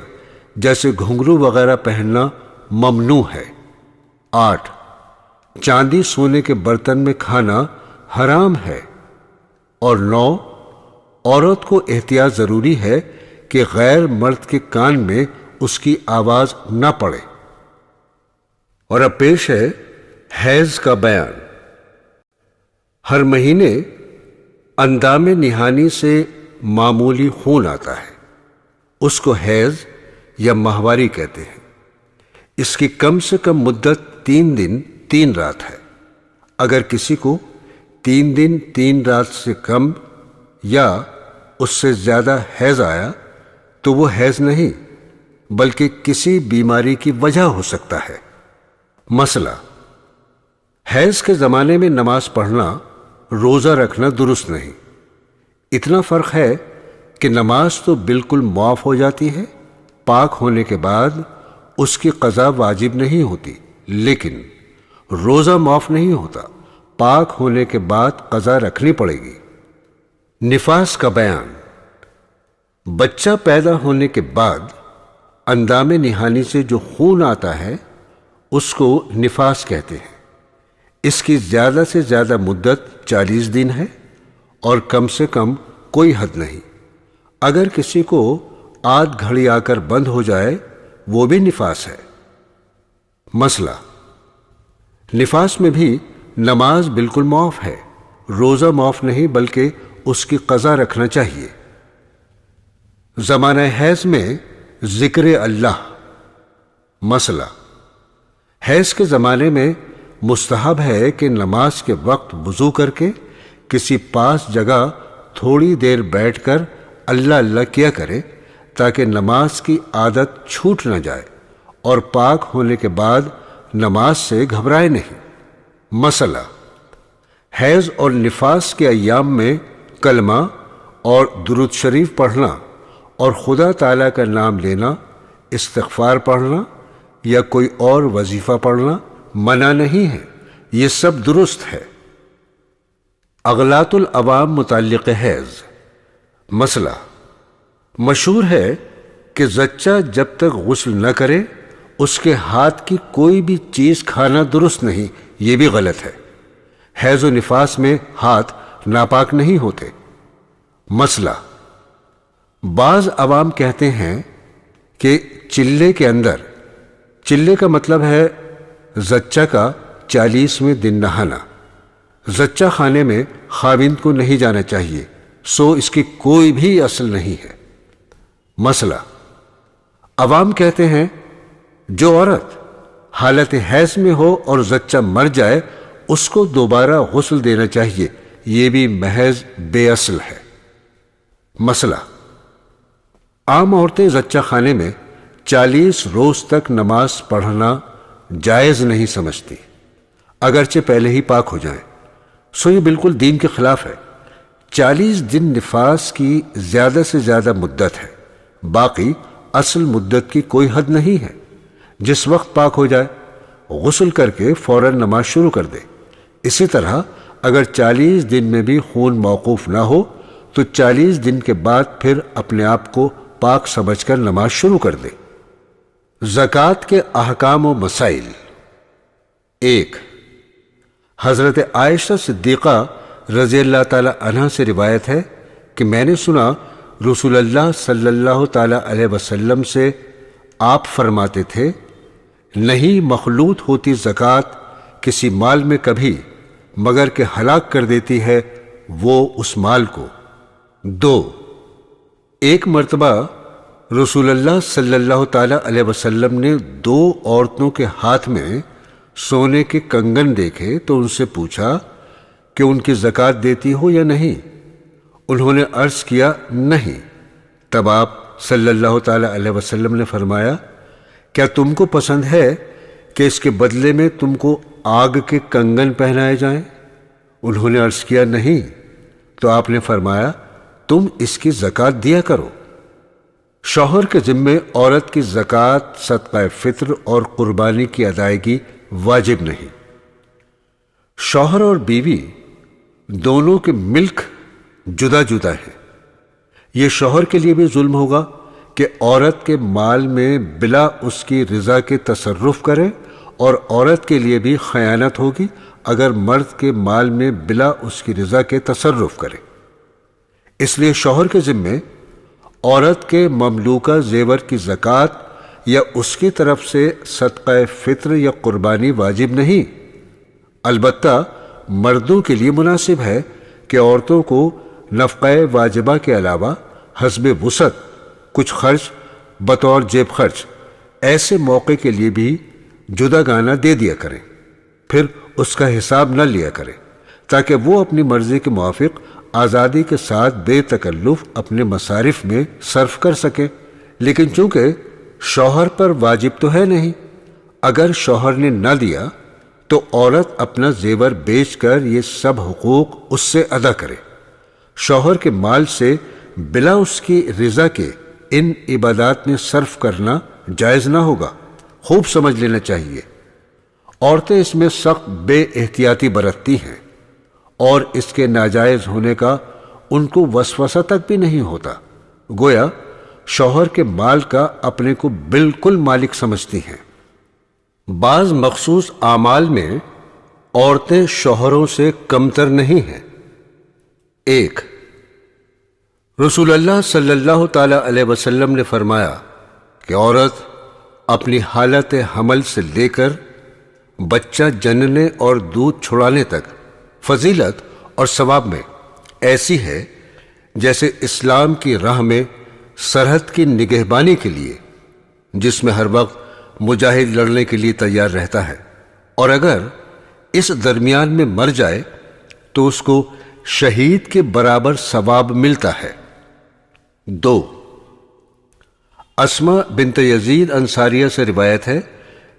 جیسے گھنگرو وغیرہ پہننا ممنوع ہے۔ 8. چاندی سونے کے برتن میں کھانا حرام ہے۔ اور 9 عورت کو احتیاط ضروری ہے کہ غیر مرد کے کان میں اس کی آواز نہ پڑے۔ اور اب پیش ہے حیض کا بیان۔ ہر مہینے اندام نہانی سے معمولی خون آتا ہے، اس کو حیض یا ماہواری کہتے ہیں۔ اس کی کم سے کم مدت 3 دن 3 رات ہے۔ اگر کسی کو 3 دن 3 رات سے کم یا اس سے زیادہ حیض آیا تو وہ حیض نہیں بلکہ کسی بیماری کی وجہ ہو سکتا ہے۔ مسئلہ: حیض کے زمانے میں نماز پڑھنا، روزہ رکھنا درست نہیں۔ اتنا فرق ہے کہ نماز تو بالکل معاف ہو جاتی ہے، پاک ہونے کے بعد اس کی قضا واجب نہیں ہوتی، لیکن روزہ معاف نہیں ہوتا، پاک ہونے کے بعد قضا رکھنی پڑے گی۔ نفاس کا بیان۔ بچہ پیدا ہونے کے بعد اندام نہانی سے جو خون آتا ہے اس کو نفاس کہتے ہیں۔ اس کی زیادہ سے زیادہ مدت 40 دن ہے اور کم سے کم کوئی حد نہیں۔ اگر کسی کو آدھ گھڑی آ کر بند ہو جائے وہ بھی نفاس ہے۔ مسئلہ: نفاس میں بھی نماز بالکل معاف ہے، روزہ معاف نہیں بلکہ اس کی قضا رکھنا چاہیے۔ زمانہ حیض میں ذکر اللہ۔ مسئلہ: حیض کے زمانے میں مستحب ہے کہ نماز کے وقت وضو کر کے کسی پاس جگہ تھوڑی دیر بیٹھ کر اللہ اللہ کیا کرے تاکہ نماز کی عادت چھوٹ نہ جائے اور پاک ہونے کے بعد نماز سے گھبرائے نہیں۔ مسئلہ: حیض اور نفاس کے ایام میں کلمہ اور درود شریف پڑھنا اور خدا تعالیٰ کا نام لینا، استغفار پڑھنا یا کوئی اور وظیفہ پڑھنا منع نہیں ہے، یہ سب درست ہے۔ اغلاط العوام متعلق حیض۔ مسئلہ: مشہور ہے کہ زچہ جب تک غسل نہ کرے اس کے ہاتھ کی کوئی بھی چیز کھانا درست نہیں، یہ بھی غلط ہے۔ حیض و نفاس میں ہاتھ ناپاک نہیں ہوتے۔ مسئلہ: بعض عوام کہتے ہیں کہ چلے کے اندر، چلے کا مطلب ہے زچہ کا 40ویں دن نہانا، زچہ خانے میں خاوند کو نہیں جانا چاہیے، سو اس کی کوئی بھی اصل نہیں ہے۔ مسئلہ: عوام کہتے ہیں جو عورت حالت حیض میں ہو اور زچہ مر جائے اس کو دوبارہ غسل دینا چاہیے، یہ بھی محض بے اصل ہے۔ مسئلہ: عام عورتیں زچہ خانے میں 40 روز تک نماز پڑھنا جائز نہیں سمجھتی، اگرچہ پہلے ہی پاک ہو جائیں، سو یہ بالکل دین کے خلاف ہے۔ 40 دن نفاس کی زیادہ سے زیادہ مدت ہے، باقی اصل مدت کی کوئی حد نہیں ہے۔ جس وقت پاک ہو جائے غسل کر کے فوراً نماز شروع کر دے۔ اسی طرح اگر 40 دن میں بھی خون موقوف نہ ہو تو 40 دن کے بعد پھر اپنے آپ کو پاک سمجھ کر نماز شروع کر دے۔ زکوٰۃ کے احکام و مسائل۔ 1. حضرت عائشہ صدیقہ رضی اللہ تعالی عنہ سے روایت ہے کہ میں نے سنا رسول اللہ صلی اللہ تعالی علیہ وسلم سے آپ فرماتے تھے، نہیں مخلوط ہوتی زکوٰۃ کسی مال میں کبھی مگر کہ ہلاک کر دیتی ہے وہ اس مال کو۔ 2. ایک مرتبہ رسول اللہ صلی اللہ تعالی علیہ وسلم نے 2 عورتوں کے ہاتھ میں سونے کے کنگن دیکھے تو ان سے پوچھا کہ ان کی زکوٰۃ دیتی ہو یا نہیں؟ انہوں نے عرض کیا نہیں۔ تب آپ صلی اللہ تعالی علیہ وسلم نے فرمایا، کیا تم کو پسند ہے کہ اس کے بدلے میں تم کو آگ کے کنگن پہنائے جائیں؟ انہوں نے عرض کیا نہیں۔ تو آپ نے فرمایا، تم اس کی زکوٰۃ دیا کرو۔ شوہر کے ذمے عورت کی زکوٰۃ، صدقہ فطر اور قربانی کی ادائیگی واجب نہیں۔ شوہر اور بیوی دونوں کے ملک جدا جدا ہیں۔ یہ شوہر کے لیے بھی ظلم ہوگا کہ عورت کے مال میں بلا اس کی رضا کے تصرف کرے، اور عورت کے لیے بھی خیانت ہوگی اگر مرد کے مال میں بلا اس کی رضا کے تصرف کرے۔ اس لیے شوہر کے ذمے عورت کے مملوکہ زیور کی زکوٰۃ یا اس کی طرف سے صدقہ فطر یا قربانی واجب نہیں، البتہ مردوں کے لیے مناسب ہے کہ عورتوں کو نفقہ واجبہ کے علاوہ حسب وسعت کچھ خرچ بطور جیب خرچ ایسے موقع کے لیے بھی جدا گانا دے دیا کریں، پھر اس کا حساب نہ لیا کریں، تاکہ وہ اپنی مرضی کے موافق آزادی کے ساتھ بے تکلف اپنے مصارف میں صرف کر سکیں۔ لیکن چونکہ شوہر پر واجب تو ہے نہیں، اگر شوہر نے نہ دیا تو عورت اپنا زیور بیچ کر یہ سب حقوق اس سے ادا کرے۔ شوہر کے مال سے بلا اس کی رضا کے ان عبادات میں صرف کرنا جائز نہ ہوگا۔ خوب سمجھ لینا چاہیے، عورتیں اس میں سخت بے احتیاطی برتتی ہیں اور اس کے ناجائز ہونے کا ان کو وسوسہ تک بھی نہیں ہوتا، گویا شوہر کے مال کا اپنے کو بالکل مالک سمجھتی ہیں۔ بعض مخصوص اعمال میں عورتیں شوہروں سے کمتر نہیں ہیں۔ 1، رسول اللہ صلی اللہ تعالی علیہ وسلم نے فرمایا کہ عورت اپنی حالت حمل سے لے کر بچہ جننے اور دودھ چھڑانے تک فضیلت اور ثواب میں ایسی ہے جیسے اسلام کی راہ میں سرحد کی نگہبانی کے لیے، جس میں ہر وقت مجاہد لڑنے کے لیے تیار رہتا ہے، اور اگر اس درمیان میں مر جائے تو اس کو شہید کے برابر ثواب ملتا ہے۔ 2، اسما بنت یزید انصاریہ سے روایت ہے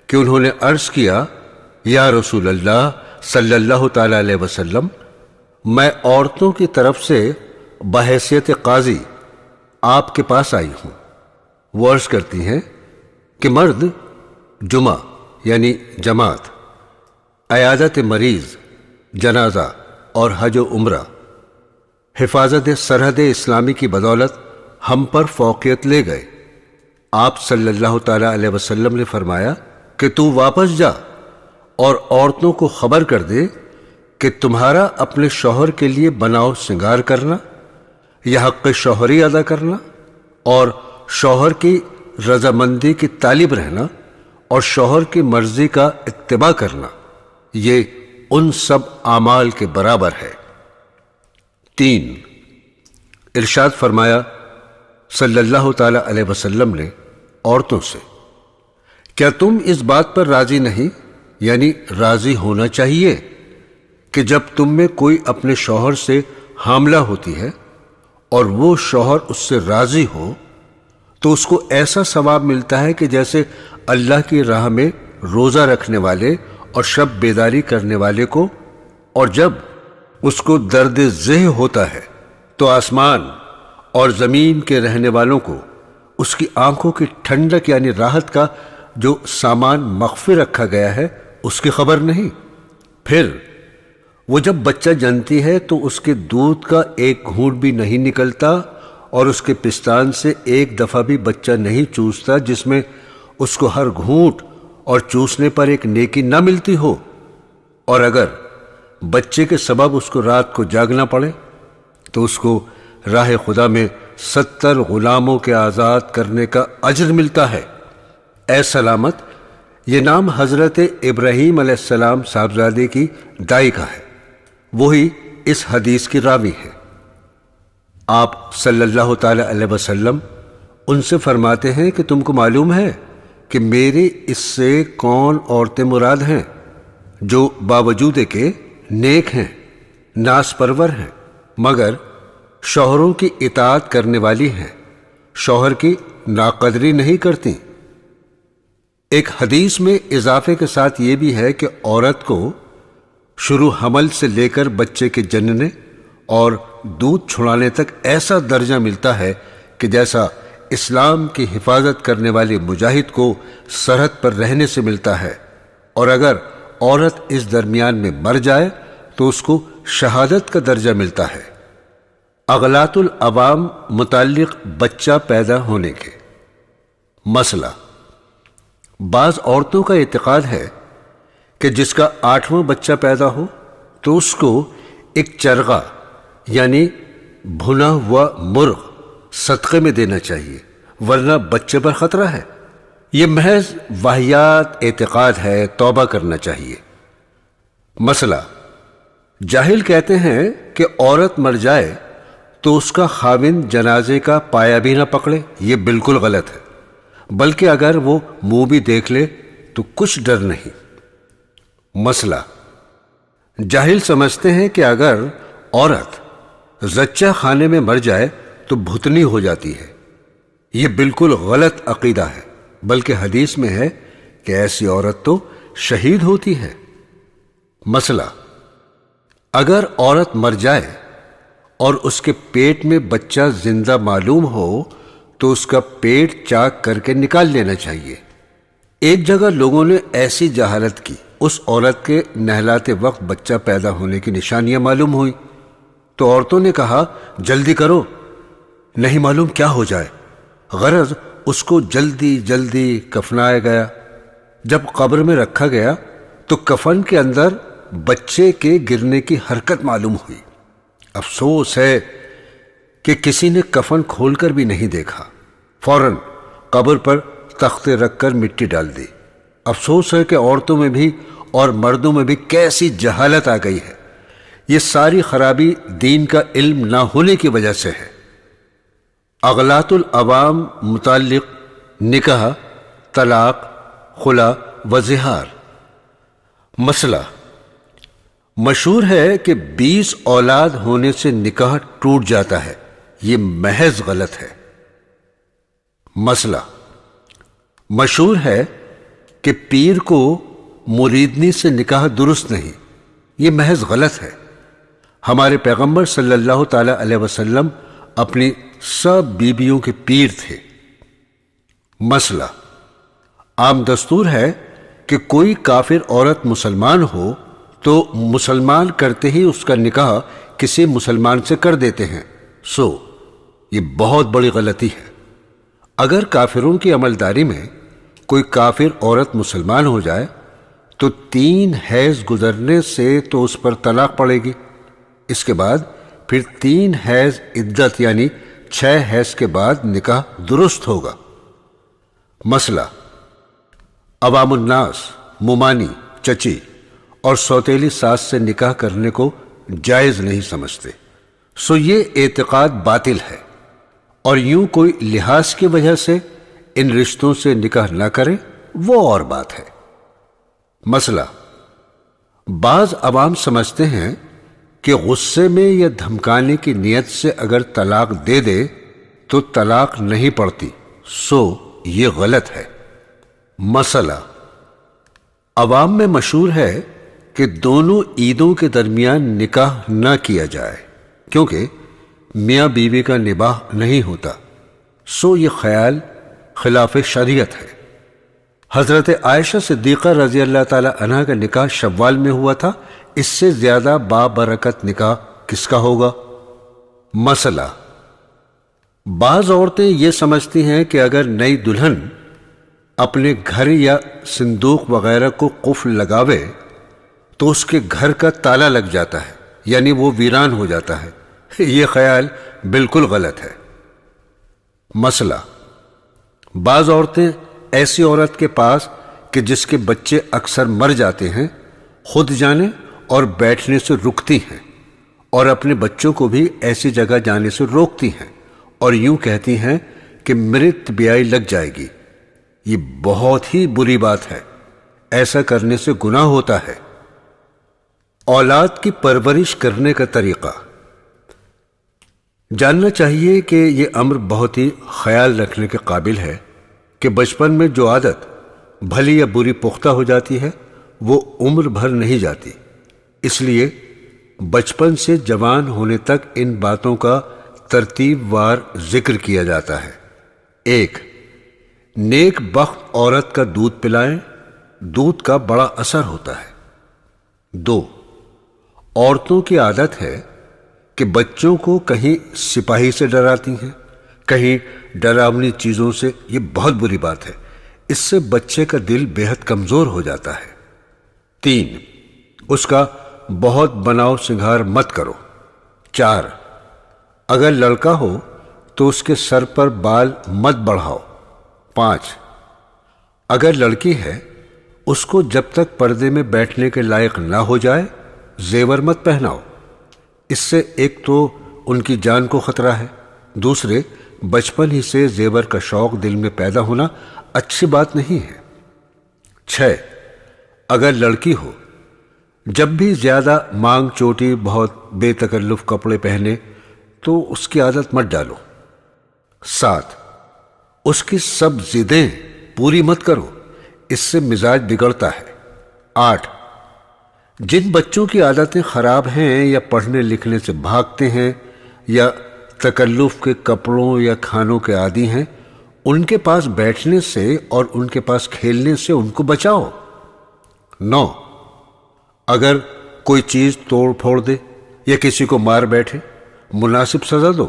کہ انہوں نے عرض کیا، یا رسول اللہ صلی اللہ تعالی علیہ وسلم، میں عورتوں کی طرف سے بحیثیت قاضی آپ کے پاس آئی ہوں۔ وہ عرض کرتی ہیں کہ مرد جمعہ یعنی جماعت، عیادت مریض، جنازہ اور حج و عمرہ، حفاظت سرحد اسلامی کی بدولت ہم پر فوقیت لے گئے۔ آپ صلی اللہ تعالی علیہ وسلم نے فرمایا کہ تو واپس جا اور عورتوں کو خبر کر دے کہ تمہارا اپنے شوہر کے لیے بناؤ سنگار کرنا یا حق شوہری ادا کرنا اور شوہر کی رضامندی کی طالب رہنا اور شوہر کی مرضی کا اتباع کرنا، یہ ان سب اعمال کے برابر ہے۔ 3، ارشاد فرمایا صلی اللہ تعالی علیہ وسلم نے عورتوں سے، کیا تم اس بات پر راضی نہیں، یعنی راضی ہونا چاہیے کہ جب تم میں کوئی اپنے شوہر سے حاملہ ہوتی ہے اور وہ شوہر اس سے راضی ہو تو اس کو ایسا ثواب ملتا ہے کہ جیسے اللہ کی راہ میں روزہ رکھنے والے اور شب بیداری کرنے والے کو، اور جب اس کو درد ذہ ہوتا ہے تو آسمان اور زمین کے رہنے والوں کو اس کی آنکھوں کی ٹھنڈک یعنی راحت کا جو سامان مخفی رکھا گیا ہے اس کی خبر نہیں۔ پھر وہ جب بچہ جنتی ہے تو اس کے دودھ کا ایک گھونٹ بھی نہیں نکلتا اور اس کے پستان سے ایک دفعہ بھی بچہ نہیں چوستا جس میں اس کو ہر گھونٹ اور چوسنے پر ایک نیکی نہ ملتی ہو، اور اگر بچے کے سبب اس کو رات کو جاگنا پڑے تو اس کو راہ خدا میں 70 غلاموں کے آزاد کرنے کا اجر ملتا ہے۔ اے سلامت، یہ نام حضرت ابراہیم علیہ السلام صاحبزادے کی دائی کا ہے، وہی اس حدیث کی راوی ہے۔ آپ صلی اللہ تعالی علیہ وسلم ان سے فرماتے ہیں کہ تم کو معلوم ہے کہ میری اس سے کون عورتیں مراد ہیں جو باوجود کہ نیک ہیں، ناز پرور ہیں، مگر شوہروں کی اطاعت کرنے والی ہیں، شوہر کی ناقدری نہیں کرتی۔ ایک حدیث میں اضافے کے ساتھ یہ بھی ہے کہ عورت کو شروع حمل سے لے کر بچے کے جننے اور دودھ چھڑانے تک ایسا درجہ ملتا ہے کہ جیسا اسلام کی حفاظت کرنے والے مجاہد کو سرحد پر رہنے سے ملتا ہے، اور اگر عورت اس درمیان میں مر جائے تو اس کو شہادت کا درجہ ملتا ہے۔ اغلاط العوام متعلق بچہ پیدا ہونے کے مسئلہ، بعض عورتوں کا اعتقاد ہے کہ جس کا 8واں بچہ پیدا ہو تو اس کو ایک چرغہ یعنی بھنا ہوا مرغ صدقے میں دینا چاہیے، ورنہ بچے پر خطرہ ہے۔ یہ محض واہیات اعتقاد ہے، توبہ کرنا چاہیے۔ مسئلہ: جاہل کہتے ہیں کہ عورت مر جائے تو اس کا خاوند جنازے کا پایا بھی نہ پکڑے۔ یہ بالکل غلط ہے، بلکہ اگر وہ منہ بھی دیکھ لے تو کچھ ڈر نہیں۔ مسئلہ: جاہل سمجھتے ہیں کہ اگر عورت زچہ خانے میں مر جائے تو بھتنی ہو جاتی ہے۔ یہ بالکل غلط عقیدہ ہے، بلکہ حدیث میں ہے کہ ایسی عورت تو شہید ہوتی ہے۔ مسئلہ: اگر عورت مر جائے اور اس کے پیٹ میں بچہ زندہ معلوم ہو تو اس کا پیٹ چاک کر کے نکال لینا چاہیے۔ ایک جگہ لوگوں نے ایسی جہالت کی، اس عورت کے نہلاتے وقت بچہ پیدا ہونے کی نشانیاں معلوم ہوئی تو عورتوں نے کہا جلدی کرو، نہیں معلوم کیا ہو جائے۔ غرض اس کو جلدی جلدی کفنایا گیا۔ جب قبر میں رکھا گیا تو کفن کے اندر بچے کے گرنے کی حرکت معلوم ہوئی۔ افسوس ہے کہ کسی نے کفن کھول کر بھی نہیں دیکھا، فوراً قبر پر تختے رکھ کر مٹی ڈال دی۔ افسوس ہے کہ عورتوں میں بھی اور مردوں میں بھی کیسی جہالت آ گئی ہے۔ یہ ساری خرابی دین کا علم نہ ہونے کی وجہ سے ہے۔ اغلاط العوام متعلق نکاح، طلاق، خلا و زہار۔ مسئلہ: مشہور ہے کہ 20 اولاد ہونے سے نکاح ٹوٹ جاتا ہے۔ یہ محض غلط ہے۔ مسئلہ: مشہور ہے کہ پیر کو مریدنی سے نکاح درست نہیں۔ یہ محض غلط ہے۔ ہمارے پیغمبر صلی اللہ تعالی علیہ وسلم اپنی سب بیویوں کے پیر تھے۔ مسئلہ: عام دستور ہے کہ کوئی کافر عورت مسلمان ہو تو مسلمان کرتے ہی اس کا نکاح کسی مسلمان سے کر دیتے ہیں۔ یہ بہت بڑی غلطی ہے۔ اگر کافروں کی عملداری میں کوئی کافر عورت مسلمان ہو جائے تو 3 حیض گزرنے سے تو اس پر طلاق پڑے گی۔ اس کے بعد پھر 3 حیض عدت یعنی 6 حیض کے بعد نکاح درست ہوگا۔ مسئلہ: عوام الناس ممانی، چچی اور سوتیلی ساس سے نکاح کرنے کو جائز نہیں سمجھتے۔ یہ اعتقاد باطل ہے، اور یوں کوئی لحاظ کی وجہ سے ان رشتوں سے نکاح نہ کرے وہ اور بات ہے۔ مسئلہ: بعض عوام سمجھتے ہیں کہ غصے میں یا دھمکانے کی نیت سے اگر طلاق دے دے تو طلاق نہیں پڑتی۔ یہ غلط ہے۔ مسئلہ: عوام میں مشہور ہے کہ دونوں عیدوں کے درمیان نکاح نہ کیا جائے کیونکہ میاں بیوی کا نباہ نہیں ہوتا۔ یہ خیال خلاف شریعت ہے۔ حضرت عائشہ صدیقہ رضی اللہ تعالی عنہ کا نکاح شوال میں ہوا تھا۔ اس سے زیادہ بابرکت نکاح کس کا ہوگا؟ مسئلہ: بعض عورتیں یہ سمجھتی ہیں کہ اگر نئی دلہن اپنے گھر یا صندوق وغیرہ کو قفل لگاوے تو اس کے گھر کا تالا لگ جاتا ہے، یعنی وہ ویران ہو جاتا ہے۔ یہ خیال بالکل غلط ہے۔ مسئلہ: بعض عورتیں ایسی عورت کے پاس کہ جس کے بچے اکثر مر جاتے ہیں خود جانے اور بیٹھنے سے رکتی ہیں، اور اپنے بچوں کو بھی ایسی جگہ جانے سے روکتی ہیں، اور یوں کہتی ہیں کہ مرت بیائی لگ جائے گی۔ یہ بہت ہی بری بات ہے۔ ایسا کرنے سے گناہ ہوتا ہے۔ اولاد کی پرورش کرنے کا طریقہ جاننا چاہیے کہ یہ امر بہت ہی خیال رکھنے کے قابل ہے کہ بچپن میں جو عادت بھلی یا بری پختہ ہو جاتی ہے وہ عمر بھر نہیں جاتی۔ اس لیے بچپن سے جوان ہونے تک ان باتوں کا ترتیب وار ذکر کیا جاتا ہے۔ 1. نیک بخت عورت کا دودھ پلائیں، دودھ کا بڑا اثر ہوتا ہے۔ 2. عورتوں کی عادت ہے کہ بچوں کو کہیں سپاہی سے ڈراتی ہیں، کہیں ڈراؤنی چیزوں سے۔ یہ بہت بری بات ہے، اس سے بچے کا دل بے حد کمزور ہو جاتا ہے۔ 3. اس کا بہت بناؤ سنگھار مت کرو۔ 4. اگر لڑکا ہو تو اس کے سر پر بال مت بڑھاؤ۔ 5 اگر لڑکی ہے اس کو جب تک پردے میں بیٹھنے کے لائق نہ ہو جائے زیور مت پہناؤ، اس سے ایک تو ان کی جان کو خطرہ ہے، دوسرے بچپن ہی سے زیور کا شوق دل میں پیدا ہونا اچھی بات نہیں ہے۔ 6 اگر لڑکی ہو جب بھی زیادہ مانگ چوٹی بہت بے تکلف کپڑے پہنے تو اس کی عادت مت ڈالو۔ 7 اس کی سب ضدیں پوری مت کرو، اس سے مزاج بگڑتا ہے۔ 8 جن بچوں کی عادتیں خراب ہیں یا پڑھنے لکھنے سے بھاگتے ہیں یا تکلف کے کپڑوں یا کھانوں کے عادی ہیں، ان کے پاس بیٹھنے سے اور ان کے پاس کھیلنے سے ان کو بچاؤ۔ 9 اگر کوئی چیز توڑ پھوڑ دے یا کسی کو مار بیٹھے مناسب سزا دو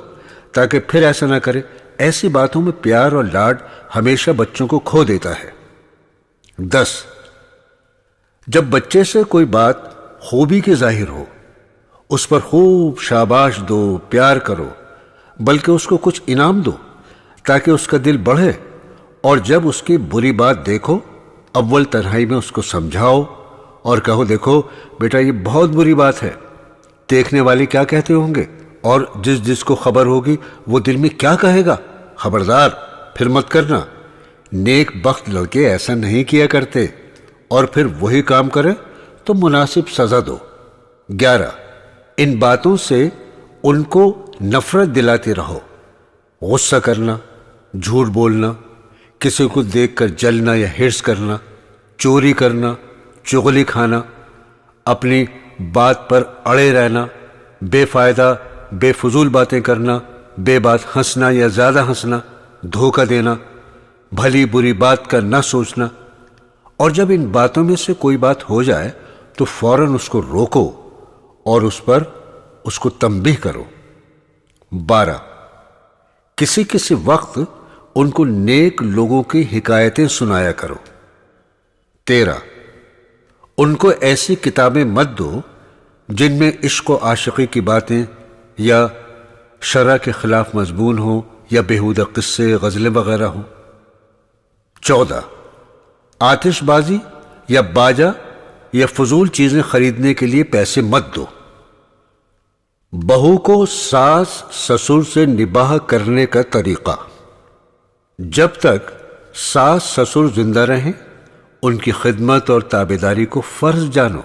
تاکہ پھر ایسا نہ کرے۔ ایسی باتوں میں پیار اور لاڈ ہمیشہ بچوں کو کھو دیتا ہے۔ 10 جب بچے سے کوئی بات خوبی کی ظاہر ہو اس پر خوب شاباش دو، پیار کرو، بلکہ اس کو کچھ انعام دو تاکہ اس کا دل بڑھے، اور جب اس کی بری بات دیکھو اول تنہائی میں اس کو سمجھاؤ اور کہو دیکھو بیٹا یہ بہت بری بات ہے، دیکھنے والے کیا کہتے ہوں گے اور جس کو خبر ہوگی وہ دل میں کیا کہے گا، خبردار پھر مت کرنا۔ نیک بخت لڑکے ایسا نہیں کیا کرتے، اور پھر وہی کام کرے تو مناسب سزا دو۔ 11 ان باتوں سے ان کو نفرت دلاتے رہو، غصہ کرنا، جھوٹ بولنا، کسی کو دیکھ کر جلنا یا ہرس کرنا، چوری کرنا، چغلی کھانا، اپنی بات پر اڑے رہنا، بے فائدہ بے فضول باتیں کرنا، بے بات ہنسنا یا زیادہ ہنسنا، دھوکہ دینا، بھلی بری بات کا نہ سوچنا۔ اور جب ان باتوں میں سے کوئی بات ہو جائے تو فوراً اس کو روکو اور اس پر اس کو تنبیہ کرو۔ 12 کسی وقت ان کو نیک لوگوں کی حکایتیں سنایا کرو۔ 13 ان کو ایسی کتابیں مت دو جن میں عشق و عاشقی کی باتیں یا شرع کے خلاف مضمون ہوں یا بیہودہ قصے غزلیں وغیرہ ہوں۔ 14 آتش بازی یا باجا یا فضول چیزیں خریدنے کے لیے پیسے مت دو۔ بہو کو ساس سسر سے نباہ کرنے کا طریقہ: جب تک ساس سسر زندہ رہیں ان کی خدمت اور تابعداری کو فرض جانو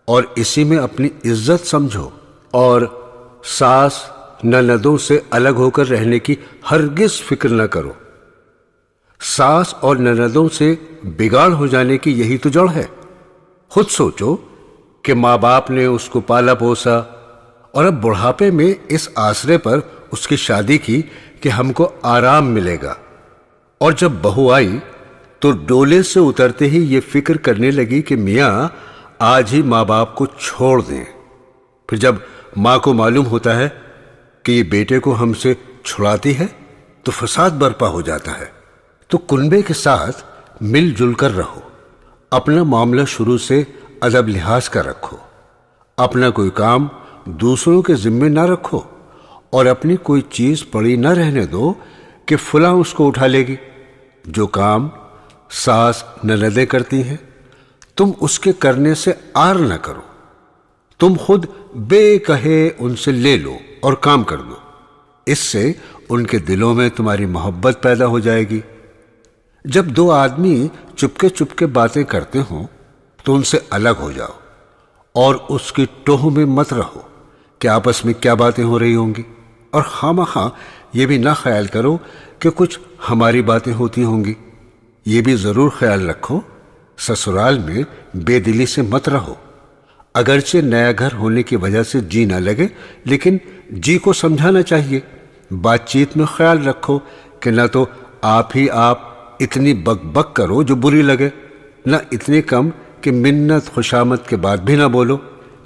اور اسی میں اپنی عزت سمجھو، اور ساس نندوں سے الگ ہو کر رہنے کی ہرگز فکر نہ کرو۔ ساس اور نندوں سے بگاڑ ہو جانے کی یہی تو جڑ ہے۔ خود سوچو کہ ماں باپ نے اس کو پالا پوسا اور اب بڑھاپے میں اس آسرے پر اس کی شادی کی کہ ہم کو آرام ملے گا، اور جب بہو آئی تو ڈولے سے اترتے ہی یہ فکر کرنے لگی کہ میاں آج ہی ماں باپ کو چھوڑ دیں۔ پھر جب ماں کو معلوم ہوتا ہے کہ یہ بیٹے کو ہم سے چھڑاتی ہے تو فساد برپا ہو جاتا ہے۔ تو کنبے کے ساتھ مل جل کر رہو، اپنا معاملہ شروع سے ادب لحاظ کا رکھو، اپنا کوئی کام دوسروں کے ذمے نہ رکھو، اور اپنی کوئی چیز پڑی نہ رہنے دو کہ فلاں اس کو اٹھا لے گی۔ جو کام ساس نندیں کرتی ہیں تم اس کے کرنے سے آر نہ کرو، تم خود بے کہے ان سے لے لو اور کام کر دو، اس سے ان کے دلوں میں تمہاری محبت پیدا ہو جائے گی۔ جب دو آدمی چپکے باتیں کرتے ہوں تو ان سے الگ ہو جاؤ اور اس کی ٹوہ میں مت رہو کہ آپس میں کیا باتیں ہو رہی ہوں گی، اور خواہ یہ بھی نہ خیال کرو کہ کچھ ہماری باتیں ہوتی ہوں گی۔ یہ بھی ضرور خیال رکھو سسرال میں بے دلی سے مت رہو، اگرچہ نیا گھر ہونے کی وجہ سے جی نہ لگے لیکن جی کو سمجھانا چاہیے۔ بات چیت میں خیال رکھو کہ نہ تو آپ اتنی بک بک کرو جو بری لگے، نہ اتنے کم کہ منت خوشامد کے بعد بھی نہ بولو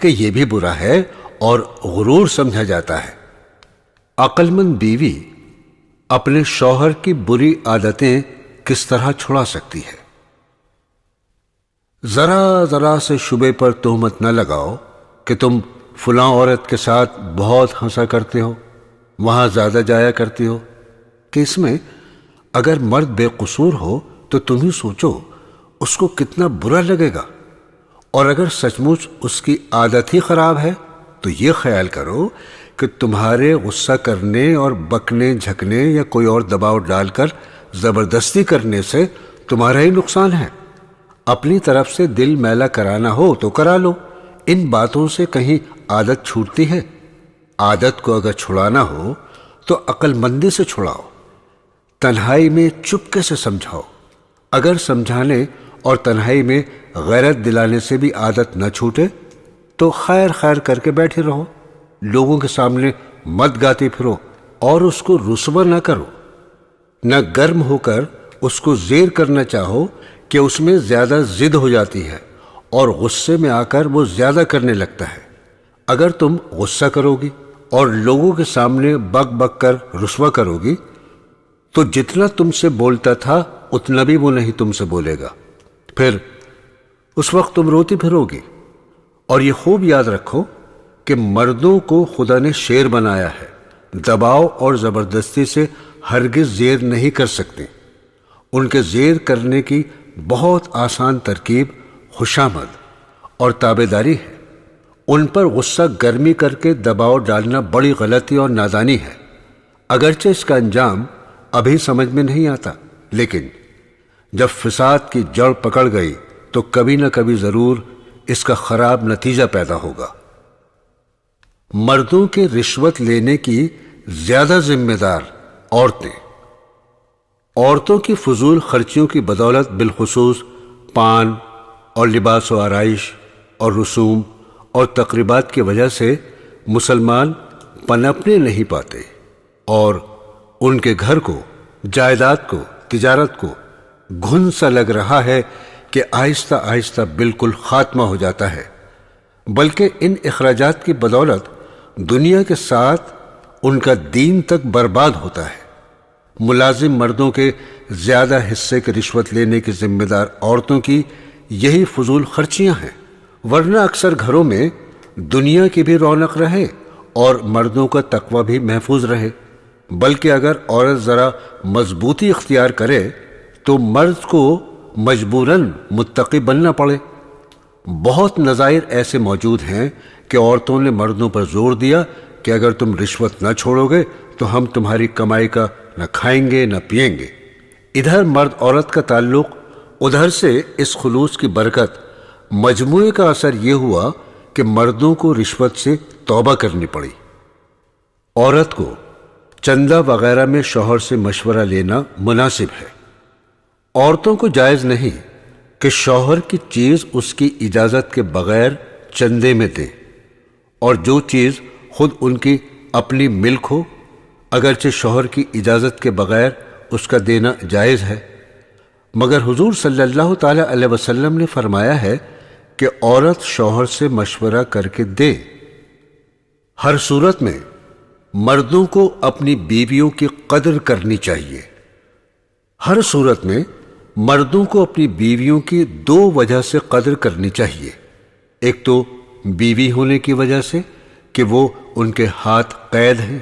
کہ یہ بھی برا ہے اور غرور سمجھا جاتا ہے۔ عقل مند بیوی اپنے شوہر کی بری عادتیں کس طرح چھڑا سکتی ہے؟ ذرا سے شبے پر تہمت نہ لگاؤ کہ تم فلاں عورت کے ساتھ بہت ہنسا کرتے ہو وہاں زیادہ جایا کرتی ہو کہ اس میں اگر مرد بے قصور ہو تو تم ہی سوچو اس کو کتنا برا لگے گا، اور اگر سچ مچ اس کی عادت ہی خراب ہے تو یہ خیال کرو کہ تمہارے غصہ کرنے اور بکنے جھکنے یا کوئی اور دباؤ ڈال کر زبردستی کرنے سے تمہارا ہی نقصان ہے۔ اپنی طرف سے دل میلا کرانا ہو تو کرا لو، ان باتوں سے کہیں عادت چھوٹتی ہے؟ عادت کو اگر چھڑانا ہو تو عقل مندی سے چھڑاؤ، تنہائی میں چپکے سے سمجھاؤ۔ اگر سمجھانے اور تنہائی میں غیرت دلانے سے بھی عادت نہ چھوٹے تو خیر خیر کر کے بیٹھے رہو، لوگوں کے سامنے مت گاتے پھرو اور اس کو رسوا نہ کرو، نہ گرم ہو کر اس کو زیر کرنا چاہو کہ اس میں زیادہ ضد ہو جاتی ہے اور غصے میں آ کر وہ زیادہ کرنے لگتا ہے۔ اگر تم غصہ کرو گی اور لوگوں کے سامنے بک بک کر رسوا کرو گی تو جتنا تم سے بولتا تھا اتنا بھی وہ نہیں تم سے بولے گا، پھر اس وقت تم روتی پھرو گی۔ اور یہ خوب یاد رکھو کہ مردوں کو خدا نے شیر بنایا ہے، دباؤ اور زبردستی سے ہرگز زیر نہیں کر سکتے۔ ان کے زیر کرنے کی بہت آسان ترکیب خوشامد اور تابعداری ہے۔ ان پر غصہ گرمی کر کے دباؤ ڈالنا بڑی غلطی اور نادانی ہے، اگرچہ اس کا انجام ابھی سمجھ میں نہیں آتا، لیکن جب فساد کی جڑ پکڑ گئی تو کبھی نہ کبھی ضرور اس کا خراب نتیجہ پیدا ہوگا۔ مردوں کے رشوت لینے کی زیادہ ذمہ دار عورتیں۔ عورتوں کی فضول خرچیوں کی بدولت بالخصوص پان اور لباس و آرائش اور رسوم اور تقریبات کی وجہ سے مسلمان پنپنے نہیں پاتے اور ان کے گھر کو، جائیداد کو، تجارت کو گھن سا لگ رہا ہے کہ آہستہ آہستہ بالکل خاتمہ ہو جاتا ہے، بلکہ ان اخراجات کی بدولت دنیا کے ساتھ ان کا دین تک برباد ہوتا ہے۔ ملازم مردوں کے زیادہ حصے کے رشوت لینے کی ذمہ دار عورتوں کی یہی فضول خرچیاں ہیں، ورنہ اکثر گھروں میں دنیا کی بھی رونق رہے اور مردوں کا تقوی بھی محفوظ رہے۔ بلکہ اگر عورت ذرا مضبوطی اختیار کرے تو مرد کو مجبوراً متقی بننا پڑے۔ بہت نظائر ایسے موجود ہیں کہ عورتوں نے مردوں پر زور دیا کہ اگر تم رشوت نہ چھوڑو گے تو ہم تمہاری کمائی کا نہ کھائیں گے نہ پئیں گے۔ ادھر مرد عورت کا تعلق، ادھر سے اس خلوص کی برکت، مجموعے کا اثر یہ ہوا کہ مردوں کو رشوت سے توبہ کرنی پڑی۔ عورت کو چندہ وغیرہ میں شوہر سے مشورہ لینا مناسب ہے۔ عورتوں کو جائز نہیں کہ شوہر کی چیز اس کی اجازت کے بغیر چندے میں دیں، اور جو چیز خود ان کی اپنی ملک ہو اگرچہ شوہر کی اجازت کے بغیر اس کا دینا جائز ہے، مگر حضور صلی اللہ تعالی علیہ وسلم نے فرمایا ہے کہ عورت شوہر سے مشورہ کر کے دے۔ ہر صورت میں مردوں کو اپنی بیویوں کی قدر کرنی چاہیے۔ ہر صورت میں مردوں کو اپنی بیویوں کی دو وجہ سے قدر کرنی چاہیے۔ ایک تو بیوی ہونے کی وجہ سے کہ وہ ان کے ہاتھ قید ہیں،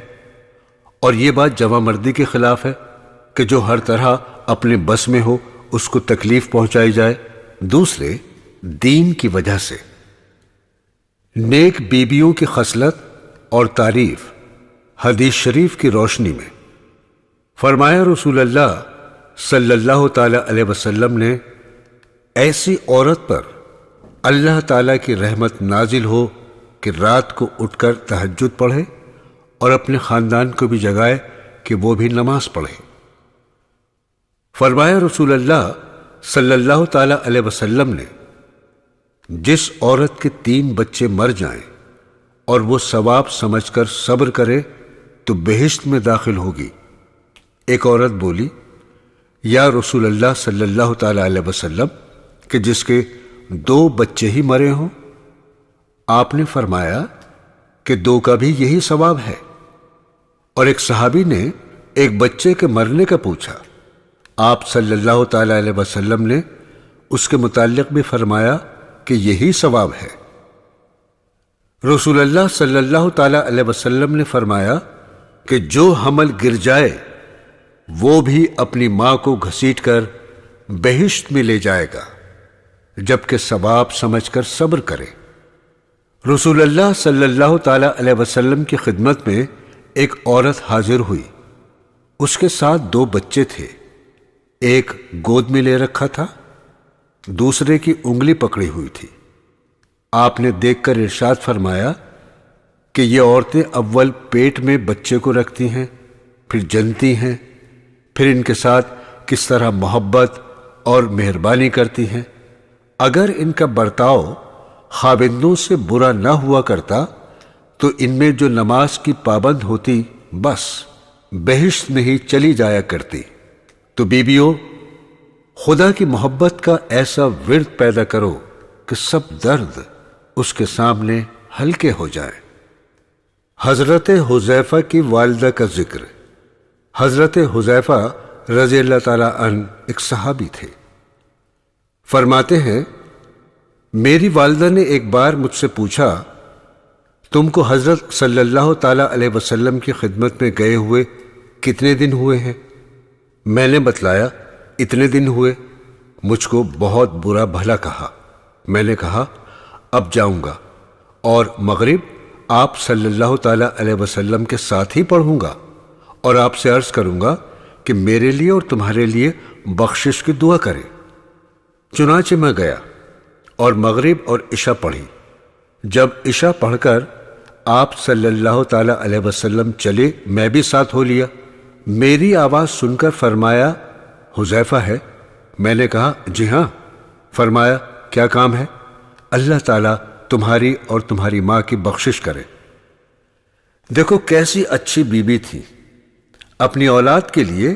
اور یہ بات جوان مردی کے خلاف ہے کہ جو ہر طرح اپنے بس میں ہو اس کو تکلیف پہنچائی جائے۔ دوسرے، دین کی وجہ سے۔ نیک بیویوں کی خصلت اور تعریف حدیث شریف کی روشنی میں فرمایا رسول اللہ صلی اللہ تعالی علیہ وسلم نے، ایسی عورت پر اللہ تعالیٰ کی رحمت نازل ہو کہ رات کو اٹھ کر تہجد پڑھے اور اپنے خاندان کو بھی جگائے کہ وہ بھی نماز پڑھے۔ فرمایا رسول اللہ صلی اللہ تعالی علیہ وسلم نے، جس عورت کے 3 بچے مر جائیں اور وہ ثواب سمجھ کر صبر کرے تو بہشت میں داخل ہوگی۔ ایک عورت بولی، یا رسول اللہ صلی اللہ تعالی علیہ وسلم، کہ جس کے 2 بچے ہی مرے ہوں؟ آپ نے فرمایا کہ 2 کا بھی یہی ثواب ہے۔ اور ایک صحابی نے ایک بچے کے مرنے کا پوچھا، آپ صلی اللہ تعالی علیہ وسلم نے اس کے متعلق بھی فرمایا کہ یہی ثواب ہے۔ رسول اللہ صلی اللہ تعالی علیہ وسلم نے فرمایا، کہ جو حمل گر جائے وہ بھی اپنی ماں کو گھسیٹ کر بہشت میں لے جائے گا، جبکہ ثواب سمجھ کر صبر کرے۔ رسول اللہ صلی اللہ تعالی علیہ وسلم کی خدمت میں ایک عورت حاضر ہوئی۔ اس کے ساتھ 2 بچے تھے، ایک گود میں لے رکھا تھا، دوسرے کی انگلی پکڑی ہوئی تھی۔ آپ نے دیکھ کر ارشاد فرمایا کہ یہ عورتیں اول پیٹ میں بچے کو رکھتی ہیں، پھر جنتی ہیں، پھر ان کے ساتھ کس طرح محبت اور مہربانی کرتی ہیں۔ اگر ان کا برتاؤ خاوندوں سے برا نہ ہوا کرتا تو ان میں جو نماز کی پابند ہوتی بس بہشت میں ہی چلی جایا کرتی۔ تو بیویوں، خدا کی محبت کا ایسا ورد پیدا کرو کہ سب درد اس کے سامنے ہلکے ہو جائیں۔ حضرت حذیفہ کی والدہ کا ذکر۔ حضرت حذیفہ رضی اللہ تعالیٰ عنہ ایک صحابی تھے۔ فرماتے ہیں، میری والدہ نے ایک بار مجھ سے پوچھا، تم کو حضرت صلی اللہ تعالیٰ علیہ وسلم کی خدمت میں گئے ہوئے کتنے دن ہوئے ہیں؟ میں نے بتلایا اتنے دن ہوئے۔ مجھ کو بہت برا بھلا کہا۔ میں نے کہا اب جاؤں گا اور مغرب آپ صلی اللہ تعالیٰ علیہ وسلم کے ساتھ ہی پڑھوں گا اور آپ سے عرض کروں گا کہ میرے لیے اور تمہارے لیے بخشش کی دعا کریں۔ چنانچہ میں گیا اور مغرب اور عشاء پڑھی۔ جب عشاء پڑھ کر آپ صلی اللہ تعالیٰ علیہ وسلم چلے، میں بھی ساتھ ہو لیا۔ میری آواز سن کر فرمایا، حذیفہ ہے؟ میں نے کہا جی ہاں۔ فرمایا کیا کام ہے؟ اللہ تعالیٰ تمہاری اور تمہاری ماں کی بخشش کرے۔ دیکھو کیسی اچھی بیوی تھی، اپنی اولاد کے لیے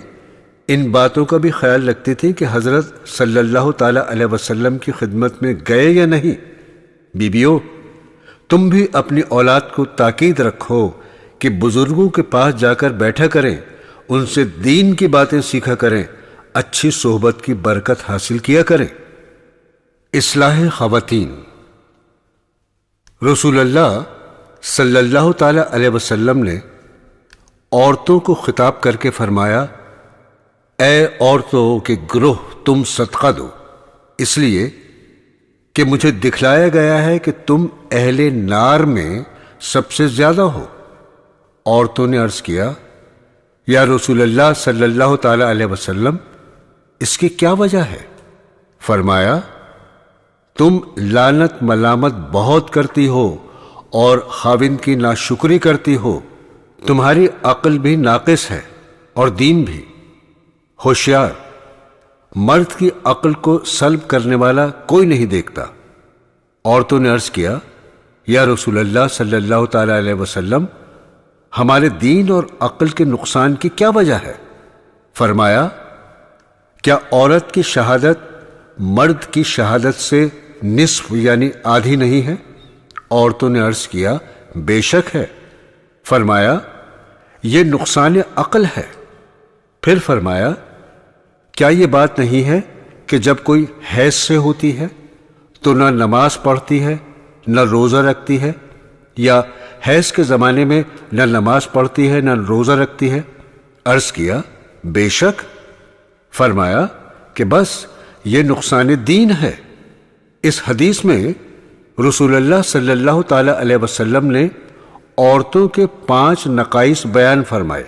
ان باتوں کا بھی خیال رکھتی تھی کہ حضرت صلی اللہ تعالیٰ علیہ وسلم کی خدمت میں گئے یا نہیں۔ بیویوں، تم بھی اپنی اولاد کو تاکید رکھو کہ بزرگوں کے پاس جا کر بیٹھا کریں، ان سے دین کی باتیں سیکھا کریں، اچھی صحبت کی برکت حاصل کیا کریں۔ اصلاح خواتین۔ رسول اللہ صلی اللہ تعالی علیہ وسلم نے عورتوں کو خطاب کر کے فرمایا، اے عورتوں کے گروہ تم صدقہ دو، اس لیے کہ مجھے دکھلایا گیا ہے کہ تم اہل نار میں سب سے زیادہ ہو۔ عورتوں نے عرض کیا، یا رسول اللہ صلی اللہ تعالی علیہ وسلم، اس کی کیا وجہ ہے؟ فرمایا، تم لعنت ملامت بہت کرتی ہو اور خاوند کی ناشکری کرتی ہو، تمہاری عقل بھی ناقص ہے اور دین بھی۔ ہوشیار، مرد کی عقل کو سلب کرنے والا کوئی نہیں دیکھتا۔ عورتوں نے عرض کیا، یا رسول اللہ صلی اللہ تعالی علیہ وسلم، ہمارے دین اور عقل کے نقصان کی کیا وجہ ہے؟ فرمایا، کیا عورت کی شہادت مرد کی شہادت سے نصف یعنی آدھی نہیں ہے؟ عورتوں نے عرض کیا، بے شک ہے۔ فرمایا، یہ نقصان عقل ہے۔ پھر فرمایا، کیا یہ بات نہیں ہے کہ جب کوئی حیض سے ہوتی ہے تو نہ نماز پڑھتی ہے نہ روزہ رکھتی ہے، یا حیض کے زمانے میں نہ نماز پڑھتی ہے نہ روزہ رکھتی ہے؟ عرض کیا، بے شک۔ فرمایا کہ بس یہ نقصان دین ہے۔ اس حدیث میں رسول اللہ صلی اللہ تعالی علیہ وسلم نے عورتوں کے 5 نقائص بیان فرمائے،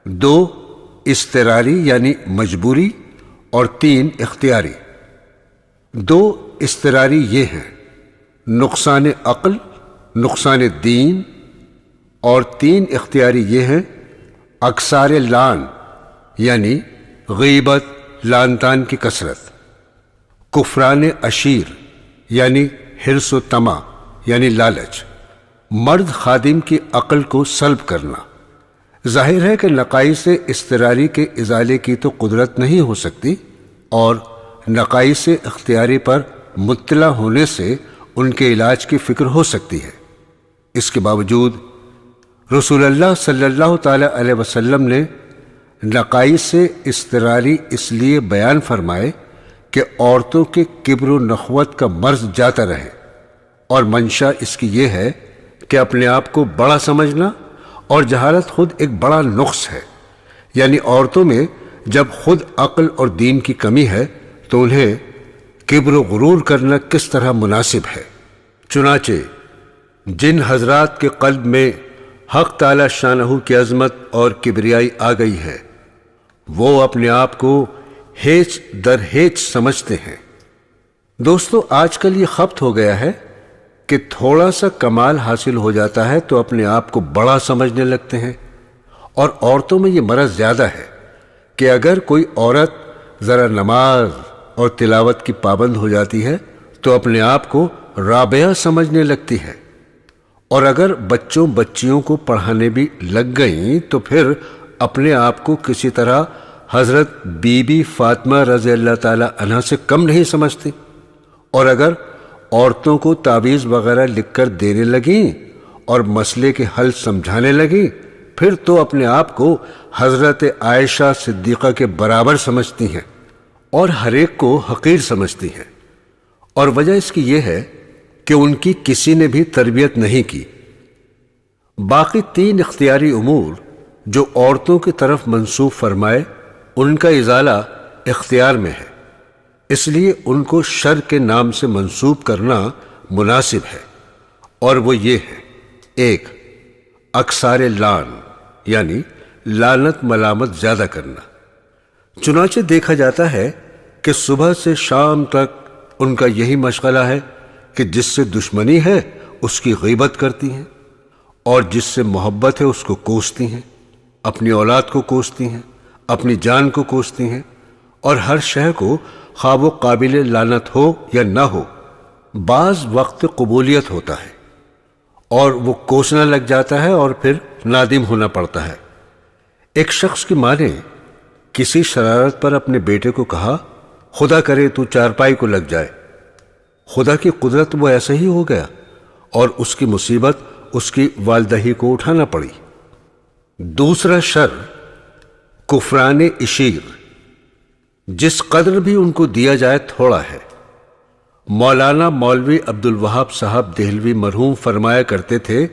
2 اضطراری یعنی مجبوری اور 3 اختیاری۔ 2 اضطراری یہ ہیں، نقصان عقل، نقصان دین، اور 3 اختیاری یہ ہیں، اکثار لعن یعنی غیبت، لعن طعن کی کثرت، کفران عشیر یعنی حرص و طمع یعنی لالچ، مرد خادم کی عقل کو سلب کرنا۔ ظاہر ہے کہ نقائص اضطراری کے ازالے کی تو قدرت نہیں ہو سکتی، اور نقائص اختیاری پر مطلع ہونے سے ان کے علاج کی فکر ہو سکتی ہے۔ اس کے باوجود رسول اللہ صلی اللہ تعالی علیہ وسلم نے نقائص اضطراری اس لیے بیان فرمائے کہ عورتوں کے کبر و نخوت کا مرض جاتا رہے، اور منشا اس کی یہ ہے کہ اپنے آپ کو بڑا سمجھنا اور جہالت خود ایک بڑا نقص ہے، یعنی عورتوں میں جب خود عقل اور دین کی کمی ہے تو انہیں کبر و غرور کرنا کس طرح مناسب ہے۔ چنانچہ جن حضرات کے قلب میں حق تعالی شانہ کی عظمت اور کبریائی آ گئی ہے، وہ اپنے آپ کو ہیچ در ہیچ سمجھتے ہیں۔ دوستو، آج کل یہ خبت ہو گیا ہے کہ تھوڑا سا کمال حاصل ہو جاتا ہے تو اپنے آپ کو بڑا سمجھنے لگتے ہیں، اور عورتوں میں یہ مرض زیادہ ہے کہ اگر کوئی عورت ذرا نماز اور تلاوت کی پابند ہو جاتی ہے تو اپنے آپ کو رابعہ سمجھنے لگتی ہے، اور اگر بچوں بچیوں کو پڑھانے بھی لگ گئیں تو پھر اپنے آپ کو کسی طرح حضرت بی بی فاطمہ رضی اللہ تعالی عنہا سے کم نہیں سمجھتی، اور اگر عورتوں کو تعویذ وغیرہ لکھ کر دینے لگیں اور مسئلے کے حل سمجھانے لگیں پھر تو اپنے آپ کو حضرت عائشہ صدیقہ کے برابر سمجھتی ہیں اور ہر ایک کو حقیر سمجھتی ہیں، اور وجہ اس کی یہ ہے کہ ان کی کسی نے بھی تربیت نہیں کی۔ باقی 3 اختیاری امور جو عورتوں کی طرف منسوب فرمائے ان کا ازالہ اختیار میں ہے، اس لیے ان کو شر کے نام سے منسوب کرنا مناسب ہے، اور وہ یہ ہے: 1 اکثار لعن، یعنی لعنت ملامت زیادہ کرنا۔ چنانچہ دیکھا جاتا ہے کہ صبح سے شام تک ان کا یہی مشغلہ ہے کہ جس سے دشمنی ہے اس کی غیبت کرتی ہیں، اور جس سے محبت ہے اس کو کوستی ہیں، اپنی اولاد کو کوستی ہیں، اپنی جان کو کوستی ہیں، اور ہر شے کو خواہ وہ قابل لعنت ہو یا نہ ہو بعض وقت قبولیت ہوتا ہے اور وہ کوسنا لگ جاتا ہے اور پھر نادم ہونا پڑتا ہے۔ ایک شخص کی ماں نے کسی شرارت پر اپنے بیٹے کو کہا، خدا کرے تو چارپائی کو لگ جائے۔ خدا کی قدرت وہ ایسا ہی ہو گیا اور اس کی مصیبت اس کی والدہ ہی کو اٹھانا پڑی۔ دوسرا شر کفران عشیر، جس قدر بھی ان کو دیا جائے تھوڑا ہے۔ مولانا مولوی عبد الوہاب صاحب دہلوی مرحوم فرمایا کرتے تھے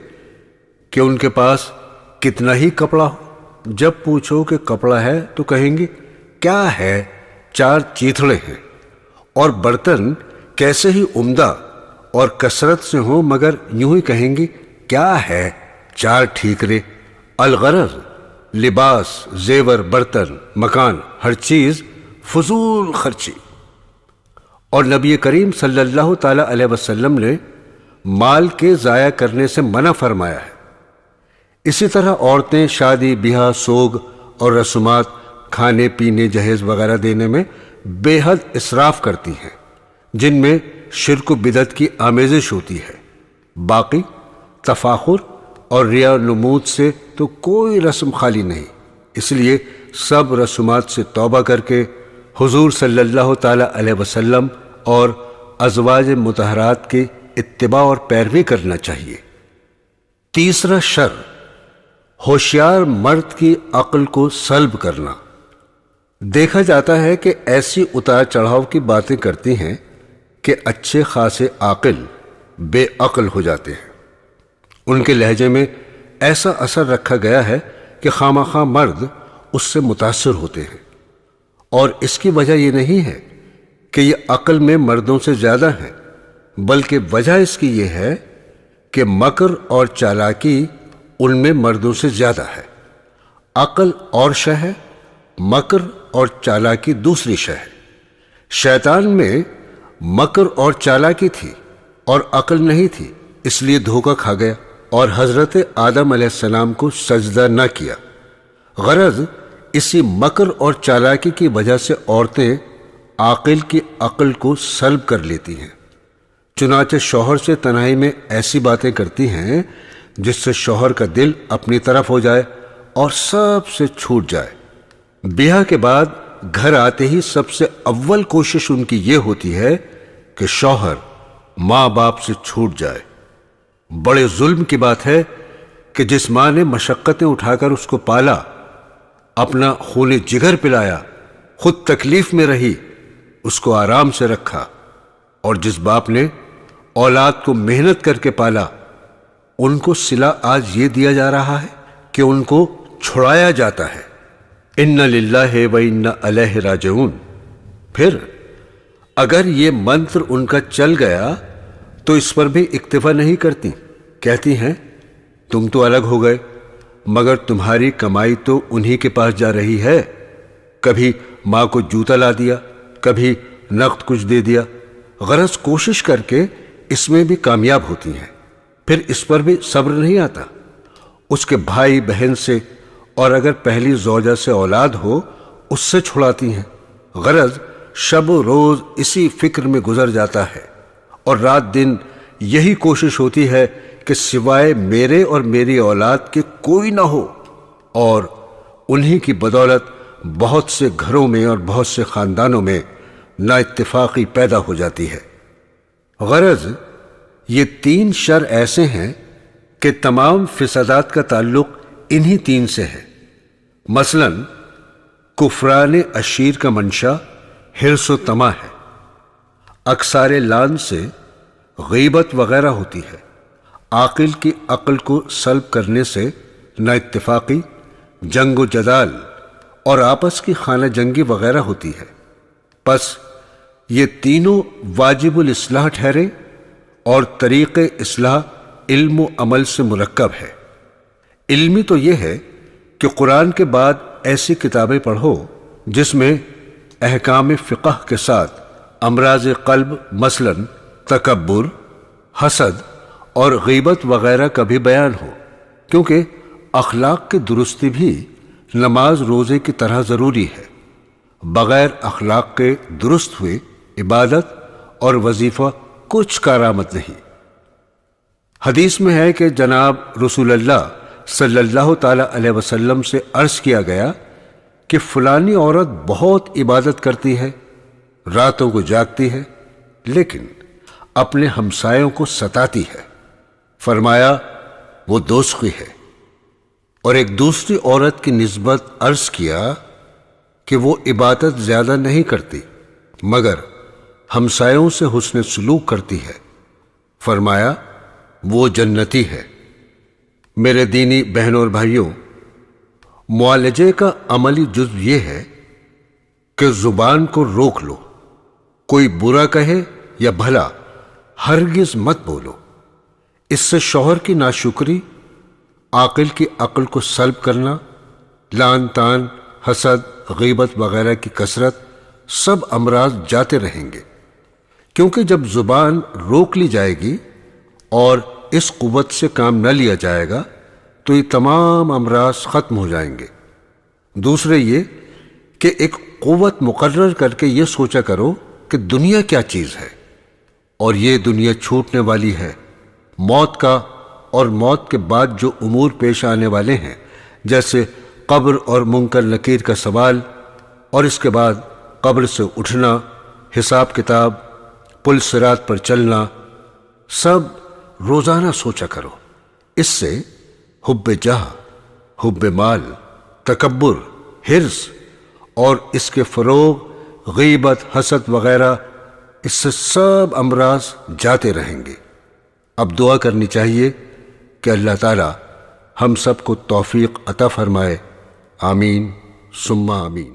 کہ ان کے پاس کتنا ہی کپڑا ہو، جب پوچھو کہ کپڑا ہے تو کہیں گے کیا ہے، 4 چیتھڑے ہیں، اور برتن کیسے ہی عمدہ اور کثرت سے ہوں مگر یوں ہی کہیں گے کیا ہے، 4 ٹھیکرے۔ الغرض لباس، زیور، برتن، مکان، ہر چیز فضول خرچی۔ اور نبی کریم صلی اللہ تعالی علیہ وسلم نے مال کے ضائع کرنے سے منع فرمایا ہے۔ اسی طرح عورتیں شادی بیاہ، سوگ اور رسومات، کھانے پینے جہیز وغیرہ دینے میں بے حد اسراف کرتی ہیں، جن میں شرک و بدعت کی آمیزش ہوتی ہے۔ باقی تفاخر اور ریا نمود سے تو کوئی رسم خالی نہیں، اس لیے سب رسومات سے توبہ کر کے حضور صلی اللہ تعالی علیہ وسلم اور ازواج مطہرات کی اتباع اور پیروی کرنا چاہیے۔ تیسرا شر ہوشیار مرد کی عقل کو سلب کرنا۔ دیکھا جاتا ہے کہ ایسی اتار چڑھاؤ کی باتیں کرتی ہیں کہ اچھے خاصے عاقل بے عقل ہو جاتے ہیں۔ ان کے لہجے میں ایسا اثر رکھا گیا ہے کہ خواہ مرد اس سے متاثر ہوتے ہیں، اور اس کی وجہ یہ نہیں ہے کہ یہ عقل میں مردوں سے زیادہ ہیں، بلکہ وجہ اس کی یہ ہے کہ مکر اور چالاکی ان میں مردوں سے زیادہ ہے۔ عقل اور شے ہے، مکر اور چالاکی دوسری شے ہے۔ شیطان میں مکر اور چالاکی تھی اور عقل نہیں تھی، اس لیے دھوکہ کھا گیا اور حضرت آدم علیہ السلام کو سجدہ نہ کیا۔ غرض اسی مکر اور چالاکی کی وجہ سے عورتیں عاقل کی عقل کو سلب کر لیتی ہیں، چنانچہ شوہر سے تنہائی میں ایسی باتیں کرتی ہیں جس سے شوہر کا دل اپنی طرف ہو جائے اور سب سے چھوٹ جائے۔ بیاہ کے بعد گھر آتے ہی سب سے اول کوشش ان کی یہ ہوتی ہے کہ شوہر ماں باپ سے چھوٹ جائے۔ بڑے ظلم کی بات ہے کہ جس ماں نے مشقتیں اٹھا کر اس کو پالا، اپنا خون جگر پلایا، خود تکلیف میں رہی، اس کو آرام سے رکھا، اور جس باپ نے اولاد کو محنت کر کے پالا، ان کو صلہ آج یہ دیا جا رہا ہے کہ ان کو چھڑایا جاتا ہے۔ ان للہ و انا الیہ راجعون۔ پھر اگر یہ منتر ان کا چل گیا تو اس پر بھی اکتفا نہیں کرتی، کہتی ہیں تم تو الگ ہو گئے، مگر تمہاری کمائی تو انہی کے پاس جا رہی ہے۔ کبھی ماں کو جوتا لا دیا، کبھی نقد کچھ دے دیا، غرض کوشش کر کے اس میں بھی کامیاب ہوتی ہیں۔ پھر اس پر بھی صبر نہیں آتا، اس کے بھائی بہن سے اور اگر پہلی زوجہ سے اولاد ہو اس سے چھڑاتی ہیں۔ غرض شب و روز اسی فکر میں گزر جاتا ہے اور رات دن یہی کوشش ہوتی ہے کہ سوائے میرے اور میری اولاد کے کوئی نہ ہو، اور انہی کی بدولت بہت سے گھروں میں اور بہت سے خاندانوں میں نا اتفاقی پیدا ہو جاتی ہے۔ غرض یہ 3 شر ایسے ہیں کہ تمام فسادات کا تعلق انہی 3 سے ہے۔ مثلا کفران عشیر کا منشا حرص و طمع ہے، اکثار لعن سے غیبت وغیرہ ہوتی ہے، عاقل کی عقل کو سلب کرنے سے نا اتفاقی، جنگ و جدال اور آپس کی خانہ جنگی وغیرہ ہوتی ہے۔ پس یہ تینوں واجب الاصلاح ٹھہرے اور طریق اصلاح علم و عمل سے مرکب ہے۔ علمی تو یہ ہے کہ قرآن کے بعد ایسی کتابیں پڑھو جس میں احکام فقہ کے ساتھ امراض قلب مثلا تکبر، حسد اور غیبت وغیرہ کا بھی بیان ہو، کیونکہ اخلاق کی درستی بھی نماز روزے کی طرح ضروری ہے۔ بغیر اخلاق کے درست ہوئے عبادت اور وظیفہ کچھ کارآمد نہیں۔ حدیث میں ہے کہ جناب رسول اللہ صلی اللہ تعالی علیہ وسلم سے عرض کیا گیا کہ فلانی عورت بہت عبادت کرتی ہے، راتوں کو جاگتی ہے، لیکن اپنے ہمسایوں کو ستاتی ہے۔ فرمایا وہ دوزخی ہے۔ اور ایک دوسری عورت کی نسبت عرض کیا کہ وہ عبادت زیادہ نہیں کرتی مگر ہمسایوں سے حسن سلوک کرتی ہے۔ فرمایا وہ جنتی ہے۔ میرے دینی بہنوں اور بھائیوں، معالجے کا عملی جزو یہ ہے کہ زبان کو روک لو، کوئی برا کہے یا بھلا ہرگز مت بولو۔ اس سے شوہر کی ناشکری، عاقل کی عقل کو سلب کرنا، لعن طعن، حسد، غیبت وغیرہ کی کثرت، سب امراض جاتے رہیں گے، کیونکہ جب زبان روک لی جائے گی اور اس قوت سے کام نہ لیا جائے گا تو یہ تمام امراض ختم ہو جائیں گے۔ دوسرے یہ کہ ایک قوت مقرر کر کے یہ سوچا کرو کہ دنیا کیا چیز ہے، اور یہ دنیا چھوٹنے والی ہے۔ موت کا اور موت کے بعد جو امور پیش آنے والے ہیں، جیسے قبر اور منکر نکیر کا سوال، اور اس کے بعد قبر سے اٹھنا، حساب کتاب، پل صراط پر چلنا، سب روزانہ سوچا کرو۔ اس سے حب جاہ، حب مال، تکبر، حرص اور اس کے فروغ، غیبت، حسد وغیرہ، اس سے سب امراض جاتے رہیں گے۔ اب دعا کرنی چاہیے کہ اللہ تعالی ہم سب کو توفیق عطا فرمائے۔ آمین ثم آمین۔